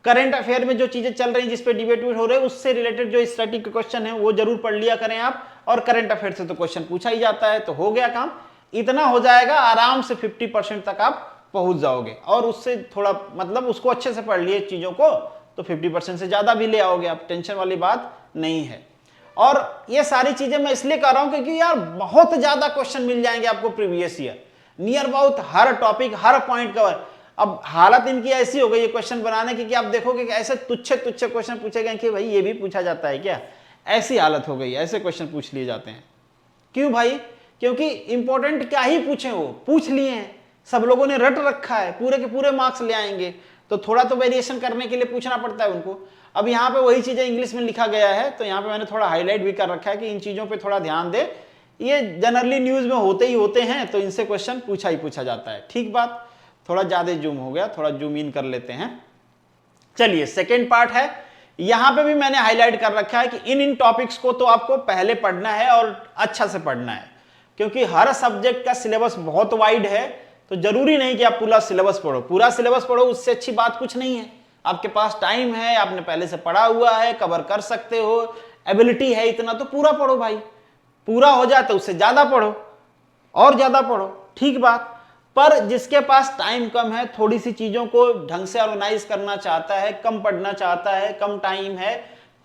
करंट अफेयर में जो चीजें चल रही हैं, जिसपे डिबेट हो रहे हैं, उससे रिलेटेड जो स्टैटिक के क्वेश्चन है वो जरूर पढ़ लिया करें आप। और करंट अफेयर से तो क्वेश्चन पूछा ही जाता है, तो हो गया काम। इतना हो जाएगा, आराम से 50% तक आप पहुंच जाओगे। और उससे थोड़ा मतलब उसको अच्छे से पढ़ लिए चीजों को तो 50% से ज्यादा भी ले आओगे आप, टेंशन वाली बात नहीं है। और ये सारी चीजें मैं इसलिए कर रहा हूं क्योंकि यार बहुत ज्यादा क्वेश्चन मिल जाएंगे आपको previous year, near about her topic her point cover. अब हालत इनकी ऐसी हो गई है क्वेश्चन बनाने की कि आप देखोगे कि ऐसे तुच्छे तुच्छे क्वेश्चन पूछे गए कि भाई ये भी पूछा जाता है क्या, ऐसी हालत हो गई, ऐसे क्वेश्चन पूछ लिए जाते हैं। क्यों भाई, क्योंकि इंपॉर्टेंट क्या ही पूछे, वो पूछ लिए हैं, सब लोगों ने रट रखा है, पूरे के पूरे मार्क्स ले आएंगे, तो थोड़ा तो वेरिएशन करने के लिए पूछना पड़ता है उनको। अब यहाँ पे वही चीजें इंग्लिश में लिखा गया है, तो यहाँ पे मैंने थोड़ा हाईलाइट भी कर रखा है कि इन चीजों पे थोड़ा ध्यान दे। ये जनरली न्यूज में होते ही होते हैं, तो इनसे क्वेश्चन पूछा ही पूछा जाता है, ठीक बात। थोड़ा ज्यादा जूम हो गया, थोड़ा जूम इन कर लेते हैं। चलिए सेकेंड पार्ट है, यहां पे भी मैंने हाईलाइट कर रखा है कि इन टॉपिक्स को तो आपको पहले पढ़ना है और अच्छा से पढ़ना है, क्योंकि हर सब्जेक्ट का सिलेबस बहुत वाइड है। तो जरूरी नहीं कि आप पूरा सिलेबस पढ़ो, पूरा सिलेबस पढ़ो उससे अच्छी बात कुछ नहीं है। आपके पास टाइम है, आपने पहले से पढ़ा हुआ है, कवर कर सकते हो, एबिलिटी है इतना, तो पूरा पढ़ो भाई। पूरा हो जाए तो उससे ज्यादा पढ़ो और ज्यादा पढ़ो, ठीक बात। पर जिसके पास टाइम कम है, थोड़ी सी चीजों को ढंग से ऑर्गेनाइज करना चाहता है, कम पढ़ना चाहता है, कम टाइम है,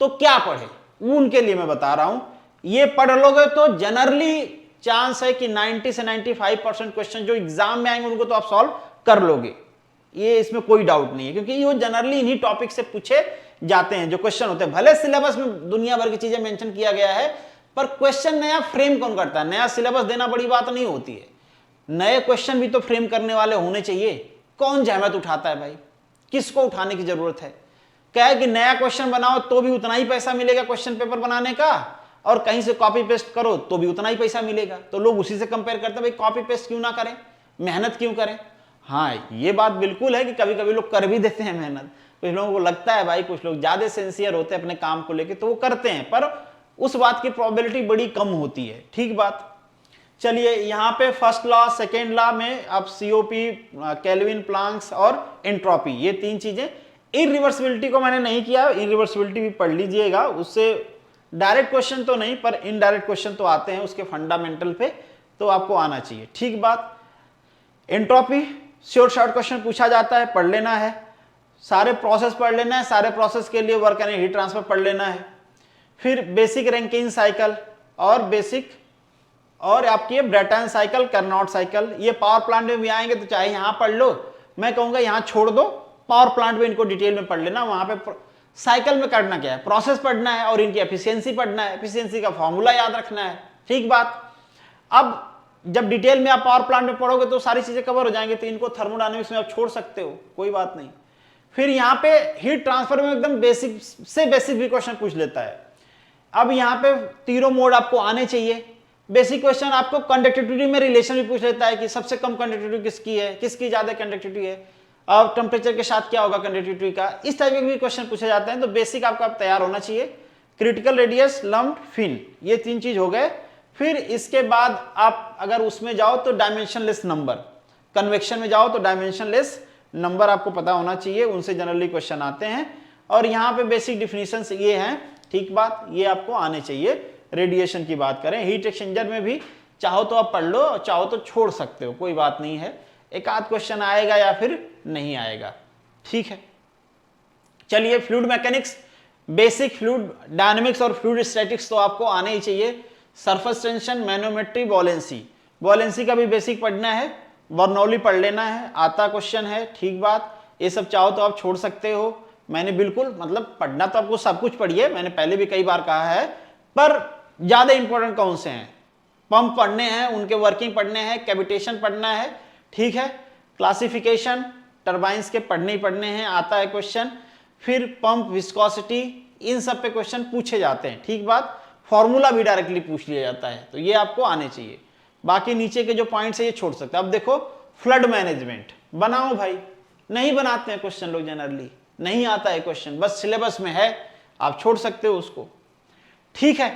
तो क्या पढ़े, उनके लिए मैं बता रहा हूं। ये पढ़ लोगे तो जनरली चांस है कि 90 से 95% क्वेश्चन जो एग्जाम में आएंगे उनको तो आप सॉल्व कर लोगे, ये इसमें कोई डाउट नहीं है, क्योंकि ये जनरली इन्हीं टॉपिक से पूछे जाते हैं जो क्वेश्चन होते हैं। भले सिलेबस में दुनिया भर की चीजें मेंशन किया गया है, पर क्वेश्चन नया फ्रेम कौन करता है? नया सिलेबस देना बड़ी बात नहीं होती है, नए क्वेश्चन भी तो फ्रेम करने वाले होने चाहिए। कौन जहमत उठाता है भाई? किसको उठाने की जरूरत है? क्या है कि नया क्वेश्चन बनाओ तो भी उतना ही पैसा मिलेगा क्वेश्चन पेपर बनाने का, और कहीं से कॉपी पेस्ट करो तो भी उतना ही पैसा मिलेगा। तो लोग उसी से कंपेयर करते हैं, भाई कॉपी पेस्ट क्यों ना करें, मेहनत क्यों करें। हाँ, ये बात बिल्कुल है कि कभी कभी लोग कर भी देते हैं मेहनत, कुछ लोगों को लगता है भाई, कुछ लोग ज्यादा सिंसियर होते हैं अपने काम को लेकर तो वो करते हैं, पर उस बात की प्रोबेबिलिटी बड़ी कम होती है। ठीक बात। चलिए यहाँ पे फर्स्ट लॉ सेकेंड लॉ में अब सीओपी, केल्विन, प्लांक्स और एंट्रोपी, ये तीन चीजें। इरिवर्सिबिलिटी को मैंने नहीं किया, इरिवर्सिबिलिटी भी पढ़ लीजिएगा, उससे डायरेक्ट क्वेश्चन तो नहीं पर इनडायरेक्ट क्वेश्चन तो आते हैं उसके फंडामेंटल पे, तो आपको आना चाहिए। ठीक बात। एंट्रोपी श्योर शॉर्ट क्वेश्चन पूछा जाता है, पढ़ लेना है, सारे प्रोसेस पढ़ लेना है, सारे प्रोसेस के लिए वर्क एंड हीट ट्रांसफर पढ़ लेना है। फिर बेसिक रैंकिन साइकिल और बेसिक और आपकी ब्रेटन साइकिल, कार्नोट साइकिल, ये पावर प्लांट में भी आएंगे तो चाहे यहां पढ़ लो, मैं कहूंगा यहां छोड़ दो, पावर प्लांट में इनको डिटेल में पढ़ लेना। वहां पे साइकिल में करना क्या है, प्रोसेस पढ़ना है और इनकी एफिशिएंसी पढ़ना है, एफिशिएंसी का फॉर्मूला याद रखना है। ठीक बात। अब जब डिटेल में आप पावर प्लांट में पढ़ोगे तो सारी चीजें कवर हो जाएंगी, तो इनको थर्मोडायनेमिक्स में आप छोड़ सकते हो, कोई बात नहीं। फिर यहाँ पे हीट ट्रांसफर में एकदम बेसिक से बेसिक भी क्वेश्चन पूछ लेता है। अब यहाँ पे तीनों मोड आपको आने चाहिए। बेसिक क्वेश्चन आपको कंडक्टिविटी में रिलेशन भी पूछ लेता है कि सबसे कम कंडक्टिविटी किसकी है, किसकी ज्यादा कंडक्टिविटी है, अब टेम्परेचर के साथ क्या होगा कंडक्टिविटी का, इस टाइप के भी क्वेश्चन पूछे जाते हैं। तो बेसिक आपका तैयार होना चाहिए। क्रिटिकल रेडियस, लम्प्ड, फिन, ये तीन चीज हो गए। फिर इसके बाद आप अगर उसमें जाओ तो डायमेंशनलेस नंबर, कन्वेक्शन में जाओ तो डायमेंशनलेस नंबर आपको पता होना चाहिए, उनसे जनरली क्वेश्चन आते हैं। और यहाँ पे बेसिक डिफिनीशंस ये हैं। ठीक बात, ये आपको आने चाहिए। रेडिएशन की बात करें, हीट एक्सचेंजर में भी चाहो तो आप पढ़ लो, चाहो तो छोड़ सकते हो, कोई बात नहीं है, एक आध क्वेश्चन आएगा या फिर नहीं आएगा। ठीक है। चलिए fluid mechanics, basic fluid dynamics और फ्लूइड स्टैटिक्स तो आपको आने ही चाहिए। सरफेस टेंशन, मैनोमेट्री, बॉलेंसी, बॉलेंसी का भी बेसिक पढ़ना है, बर्नौली पढ़ लेना है, आता क्वेश्चन है। ठीक बात। ये सब चाहो तो आप छोड़ सकते हो, मैंने बिल्कुल मतलब पढ़ना तो आपको सब कुछ पढ़िए, मैंने पहले भी कई बार कहा है, पर ज्यादा इंपॉर्टेंट कौन से हैं, पंप पढ़ने हैं, उनके वर्किंग पढ़ने हैं, कैविटेशन पढ़ना है। ठीक है। क्लासिफिकेशन, टरबाइंस के पढ़ने ही पढ़ने हैं, आता है क्वेश्चन। फिर पंप, विस्कोसिटी, इन सब पे क्वेश्चन पूछे जाते हैं। ठीक बात। फॉर्मूला भी डायरेक्टली पूछ लिया जाता है, तो ये आपको आने चाहिए। बाकी नीचे के जो पॉइंट्स है ये छोड़ सकते हैं। अब देखो फ्लड मैनेजमेंट बनाओ भाई, नहीं बनाते हैं क्वेश्चन लोग, जनरली नहीं आता है क्वेश्चन, बस सिलेबस में है, आप छोड़ सकते हो उसको। ठीक है।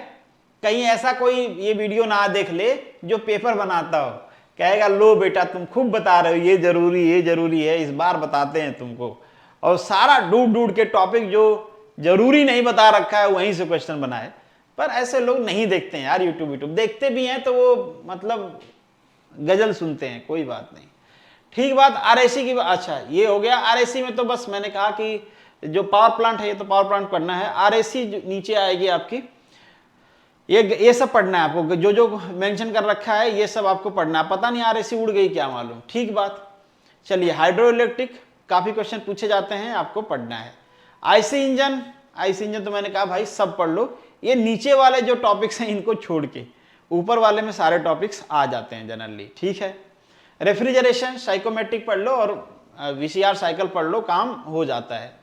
कहीं ऐसा कोई ये वीडियो ना देख ले जो पेपर बनाता हो, कहेगा लो बेटा तुम खूब बता रहे हो, ये जरूरी है, इस बार बताते हैं तुमको, और सारा ढूंढ ढूंढ के टॉपिक जो जरूरी नहीं बता रखा है वहीं से क्वेश्चन बनाए। पर ऐसे लोग नहीं देखते हैं यार, यूट्यूब देखते भी हैं तो वो मतलब गजल सुनते हैं, कोई बात नहीं। ठीक बात। आरएसी की, अच्छा ये हो गया। आरएसी में तो बस मैंने कहा कि जो पावर प्लांट है ये तो पावर प्लांट पढ़ना है। आरएसी नीचे आएगी आपकी, ये सब पढ़ना है आपको, जो जो मेंशन कर रखा है ये सब आपको पढ़ना है। पता नहीं आरएसी उड़ गई क्या मालूम। ठीक बात। चलिए हाइड्रो इलेक्ट्रिक, काफी क्वेश्चन पूछे जाते हैं, आपको पढ़ना है। आईसी इंजन, आईसी इंजन तो मैंने कहा भाई सब पढ़ लो, ये नीचे वाले जो टॉपिक्स हैं इनको छोड़ के ऊपर वाले में सारे टॉपिक्स आ जाते हैं जनरली। ठीक है। रेफ्रिजरेशन, साइकोमेट्रिक पढ़ लो और वीसीआर साइकिल पढ़ लो, काम हो जाता है।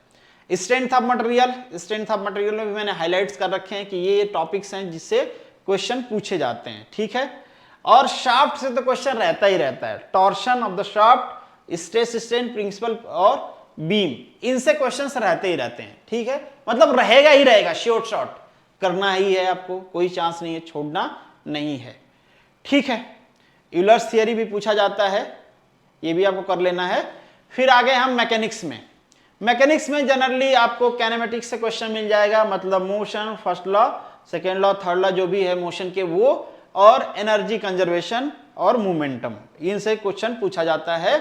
Strength of material, strength of material में भी मैंने हाइलाइट्स कर रखे हैं कि ये टॉपिक्स हैं जिससे क्वेश्चन पूछे जाते हैं। ठीक है। और शाफ्ट से तो क्वेश्चन रहता ही रहता है, torsion of the shaft, stress strain principal और बीम, इनसे क्वेश्चंस रहते ही रहते हैं। ठीक है। मतलब रहेगा ही रहेगा, शॉर्ट शॉर्ट करना ही है आपको, कोई चांस नहीं है, छोड़ना नहीं है। ठीक है। यूलर्स थियरी भी पूछा जाता है, ये भी आपको कर लेना है। फिर आगे हम मैकेनिक्स में, मैकेनिक्स में जनरली आपको कैनेमेटिक्स से क्वेश्चन मिल जाएगा, मतलब motion, first law, second law, third law जो भी है मोशन के वो, और एनर्जी कंजर्वेशन और मोमेंटम, इनसे क्वेश्चन पूछा जाता है।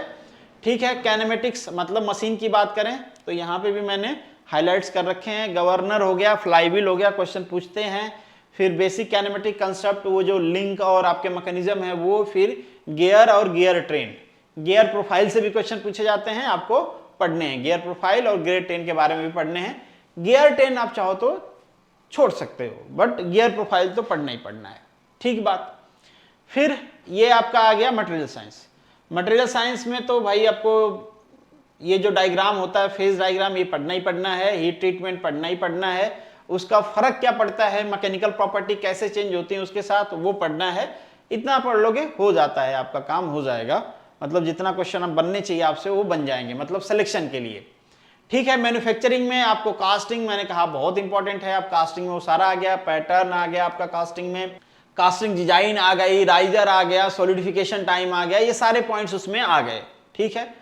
ठीक है। कैनेमेटिक्स मतलब मशीन की बात करें तो यहाँ पे भी मैंने हाइलाइट्स कर रखे हैं, गवर्नर हो गया, फ्लाईव्हील हो गया, क्वेश्चन पूछते हैं। फिर बेसिक कैनेमेटिक कंसेप्ट, वो जो लिंक और आपके मैकेनिज्म है वो, फिर गियर और गियर ट्रेन, गियर प्रोफाइल से भी क्वेश्चन पूछे जाते हैं, आपको पढ़ने हैं, गियर प्रोफाइल और गियर ट्रेन के बारे में भी पढ़ने हैं। गियर 10 आप चाहो तो छोड़ सकते हो, बट गियर प्रोफाइल तो पढ़ना ही पढ़ना है, ठीक बात। फिर ये आपका आ गया मटेरियल साइंस। मटेरियल साइंस में तो भाई आपको ये जो डायग्राम होता है, फेज डायग्राम, ये पढ़ना ही पढ़ना है, हीट ट्रीटमेंट पढ़ना ही पढ़ना है, उसका फर्क क्या पड़ता है, मैकेनिकल प्रॉपर्टी कैसे चेंज होती है उसके साथ, वो पढ़ना है। इतना पढ़ लोगे हो जाता है, आपका काम हो जाएगा। मतलब जितना क्वेश्चन अब बनने चाहिए आपसे वो बन जाएंगे, मतलब सिलेक्शन के लिए, ठीक है। मैन्युफैक्चरिंग में आपको कास्टिंग, मैंने कहा बहुत इंपॉर्टेंट है। आप कास्टिंग में वो सारा आ गया, पैटर्न आ गया आपका कास्टिंग में, कास्टिंग डिजाइन आ गई, राइजर आ गया, सॉलिडिफिकेशन टाइम आ गया, ये सारे पॉइंट्स उसमें आ गए, ठीक है।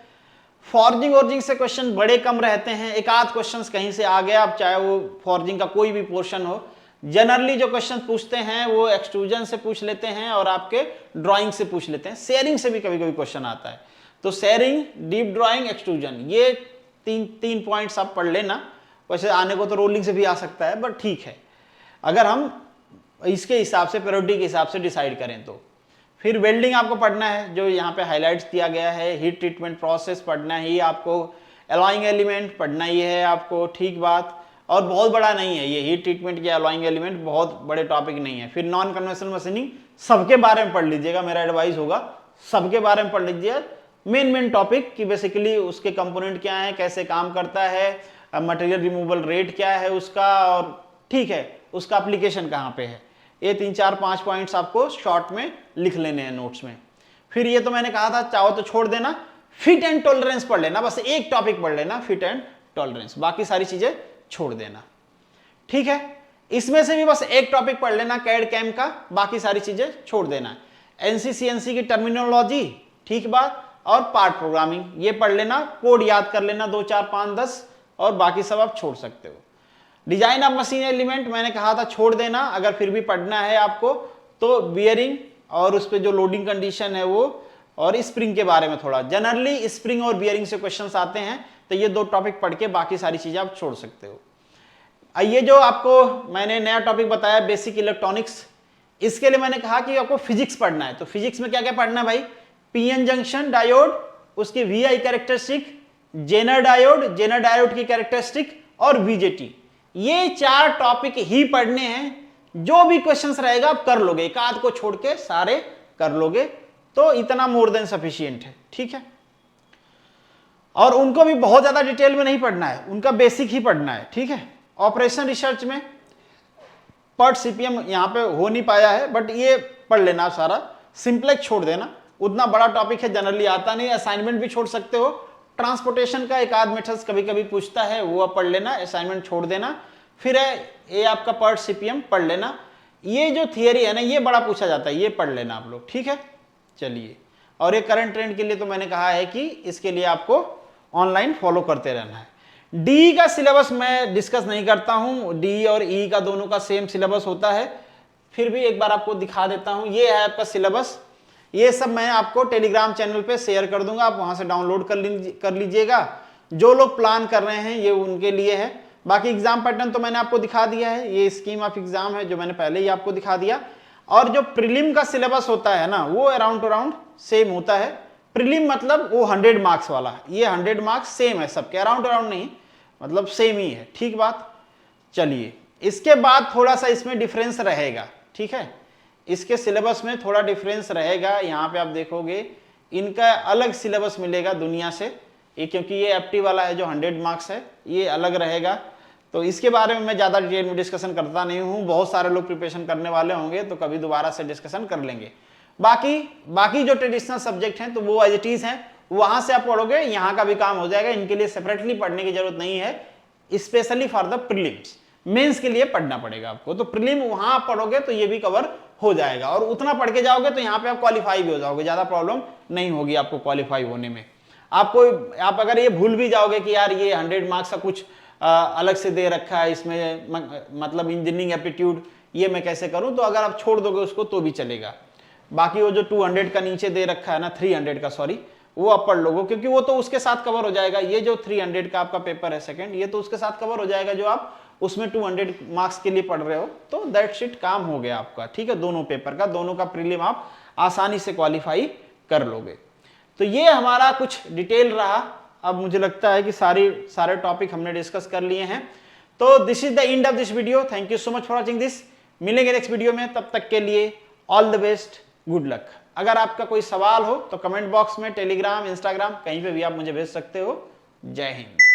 फॉर्जिंग ऑर्जिंग से क्वेश्चन बड़े कम रहते हैं, एक आध क्वेश्चन कहीं से आ गया, अब चाहे वो फॉर्जिंग का कोई भी पोर्शन हो। जनरली जो क्वेश्चन पूछते हैं वो एक्सट्रूजन से पूछ लेते हैं और आपके ड्राइंग से पूछ लेते हैं, शेयरिंग से भी कभी कभी क्वेश्चन आता है। तो शेयरिंग, डीप ड्राइंग, एक्सट्रूजन, ये तीन पॉइंट्स आप पढ़ लेना। वैसे आने को तो रोलिंग से भी आ सकता है, बट ठीक है अगर हम इसके हिसाब से, प्रायोरिटी के हिसाब से डिसाइड करें तो। फिर वेल्डिंग आपको पढ़ना है, जो यहाँ पे हाईलाइट्स दिया गया है। हीट ट्रीटमेंट प्रोसेस पढ़ना ही आपको, एलॉइंग एलिमेंट पढ़ना ही है आपको, ठीक बात। और बहुत बड़ा नहीं है ये हीट ट्रीटमेंट या एलॉइंग एलिमेंट, बहुत बड़े टॉपिक नहीं है। फिर नॉन कन्वेंशनल मशीनिंग सबके बारे में पढ़ लीजिएगा, मेरा एडवाइस होगा सबके बारे में पढ़ लीजिए। मेन टॉपिक कि बेसिकली उसके कंपोनेंट क्या है, कैसे काम करता है, मटेरियल रिमूवल रेट क्या है उसका, और ठीक है उसका एप्लीकेशन कहाँ पे है। ये 3 4 5 पॉइंट्स आपको शॉर्ट में लिख लेने हैं नोट्स में। फिर ये तो मैंने कहा था चाहो तो छोड़ देना, फिट एंड टॉलरेंस पढ़ लेना, बस एक टॉपिक पढ़ लेना फिट एंड टॉलरेंस, बाकी सारी चीजें छोड़ देना, ठीक है। इसमें से भी बस एक टॉपिक पढ़ लेना कैड कैम का, बाकी सारी चीजें छोड़ देना। एनसीसीएनसी की टर्मिनोलॉजी, ठीक बात, और पार्ट प्रोग्रामिंग ये पढ़ लेना, कोड याद कर लेना 2 4 5 10, और बाकी सब आप छोड़ सकते हो। डिजाइन ऑफ मशीन एलिमेंट मैंने कहा था छोड़ देना, अगर फिर भी पढ़ना है आपको तो बियरिंग और उस पर जो लोडिंग कंडीशन है वो, और स्प्रिंग के बारे में थोड़ा। जनरली स्प्रिंग और बियरिंग से क्वेश्चंस आते हैं, तो ये 2 टॉपिक पढ़ के बाकी सारी चीजें आप छोड़ सकते हो। ये जो आपको मैंने नया टॉपिक बताया बेसिक इलेक्ट्रॉनिक्स, इसके लिए मैंने कहा कि आपको फिजिक्स पढ़ना है। तो फिजिक्स में क्या क्या पढ़ना है भाई, पीएन जंक्शन डायोड, उसकी वीआई कैरेक्टरिस्टिक, जेनर डायोड की कैरेक्टरिस्टिक, और वीजेटी, ये 4 टॉपिक ही पढ़ने हैं। जो भी क्वेश्चंस रहेगा आप कर लोगे, एक आध को छोड़ के सारे कर लोगे, तो इतना मोर देन सफिशिएंट है, ठीक है। और उनको भी बहुत ज्यादा डिटेल में नहीं पढ़ना है, उनका बेसिक ही पढ़ना है, ठीक है। ऑपरेशन रिसर्च में पर्ट सीपीएम यहां पे हो नहीं पाया है, बट ये पढ़ लेना सारा। सिंप्लेक्स छोड़ देना, उतना बड़ा टॉपिक है, जनरली आता नहीं, असाइनमेंट भी छोड़ सकते हो। ट्रांसपोर्टेशन का एक आध मेथड्स कभी कभी पूछता है, वो आप पढ़ लेना, असाइनमेंट छोड़ देना। फिर है ये आपका पर्ट सीपीएम पढ़ लेना। ये जो थियरी है ना, ये बड़ा पूछा जाता है, ये पढ़ लेना आप लोग, ठीक है। चलिए, और ये करंट ट्रेंड के लिए तो मैंने कहा है कि इसके लिए आपको ऑनलाइन फॉलो करते रहना है। डी का सिलेबस मैं डिस्कस नहीं करता हूं, डी और ई का दोनों का सेम सिलेबस होता है। फिर भी एक बार आपको दिखा देता हूं, ये है आपका सिलेबस। ये सब मैं आपको टेलीग्राम चैनल पे शेयर कर दूंगा, आप वहां से डाउनलोड कर लीजिएगा। जो लोग प्लान कर रहे हैं ये उनके लिए है। बाकी एग्जाम पैटर्न तो मैंने आपको दिखा दिया है, ये स्कीम ऑफ एग्जाम है जो मैंने पहले ही आपको दिखा दिया। और जो प्रीलिम का सिलेबस होता है ना, वो अराउंड टू अराउंड सेम होता है। प्रीलिम मतलब वो 100 मार्क्स वाला, ये 100 मार्क्स सेम है सबके, अराउंड अराउंड नहीं, मतलब सेम ही है, ठीक बात। चलिए, इसके बाद थोड़ा सा इसमें डिफरेंस रहेगा, ठीक है। इसके सिलेबस में थोड़ा डिफरेंस रहेगा। यहाँ पे आप देखोगे इनका अलग सिलेबस मिलेगा दुनिया से, ये क्योंकि ये एफटी वाला है जो 100 मार्क्स है, ये अलग रहेगा। तो इसके बारे में मैं ज़्यादा डिटेल में डिस्कशन करता नहीं हूँ, बहुत सारे लोग प्रिपरेशन करने वाले होंगे तो कभी दोबारा से डिस्कशन कर लेंगे। बाकी जो ट्रेडिशनल सब्जेक्ट हैं तो वो एज इट इज हैं, वहां से आप पढ़ोगे, यहाँ का भी काम हो जाएगा। इनके लिए सेपरेटली पढ़ने की जरूरत नहीं है, specially for the prelims. Mains के लिए पढ़ना पड़ेगा आपको, तो प्रीलिम वहां पढ़ोगे तो ये भी कवर हो जाएगा, और उतना पढ़ के जाओगे तो यहाँ पे आप क्वालिफाई भी हो जाओगे, ज्यादा प्रॉब्लम नहीं होगी आपको क्वालिफाई होने में। आप अगर ये भूल भी जाओगे कि यार ये 100 मार्क्स का कुछ अलग से दे रखा है इसमें, मतलब इंजीनियरिंग एप्टीट्यूड, ये मैं कैसे करूं, तो अगर आप छोड़ दोगे उसको तो भी चलेगा। बाकी वो जो 200 का नीचे दे रखा है ना, 300 का सॉरी, वो आप पढ़ लोगे, क्योंकि वो तो उसके साथ कवर हो जाएगा। ये जो 300 का आपका पेपर है सेकंड, ये तो उसके साथ कवर हो जाएगा जो आप उसमें 200 मार्क्स के लिए पढ़ रहे हो। तो दैट शीट काम हो गया आपका, ठीक है। दोनों पेपर का, दोनों का प्रीलिम आप आसानी से क्वालिफाई कर लोगे। तो ये हमारा कुछ डिटेल रहा। अब मुझे लगता है कि सारे टॉपिक हमने डिस्कस कर लिए हैं। तो this is the end of this video. Thank you so much for watching this. मिलेंगे नेक्स्ट वीडियो में, तब तक के लिए all the best, good luck. अगर आपका कोई सवाल हो तो कमेंट बॉक्स में, टेलीग्राम, इंस्टाग्राम, कहीं पे भी आप मुझे भेज सकते हो। जय हिंद।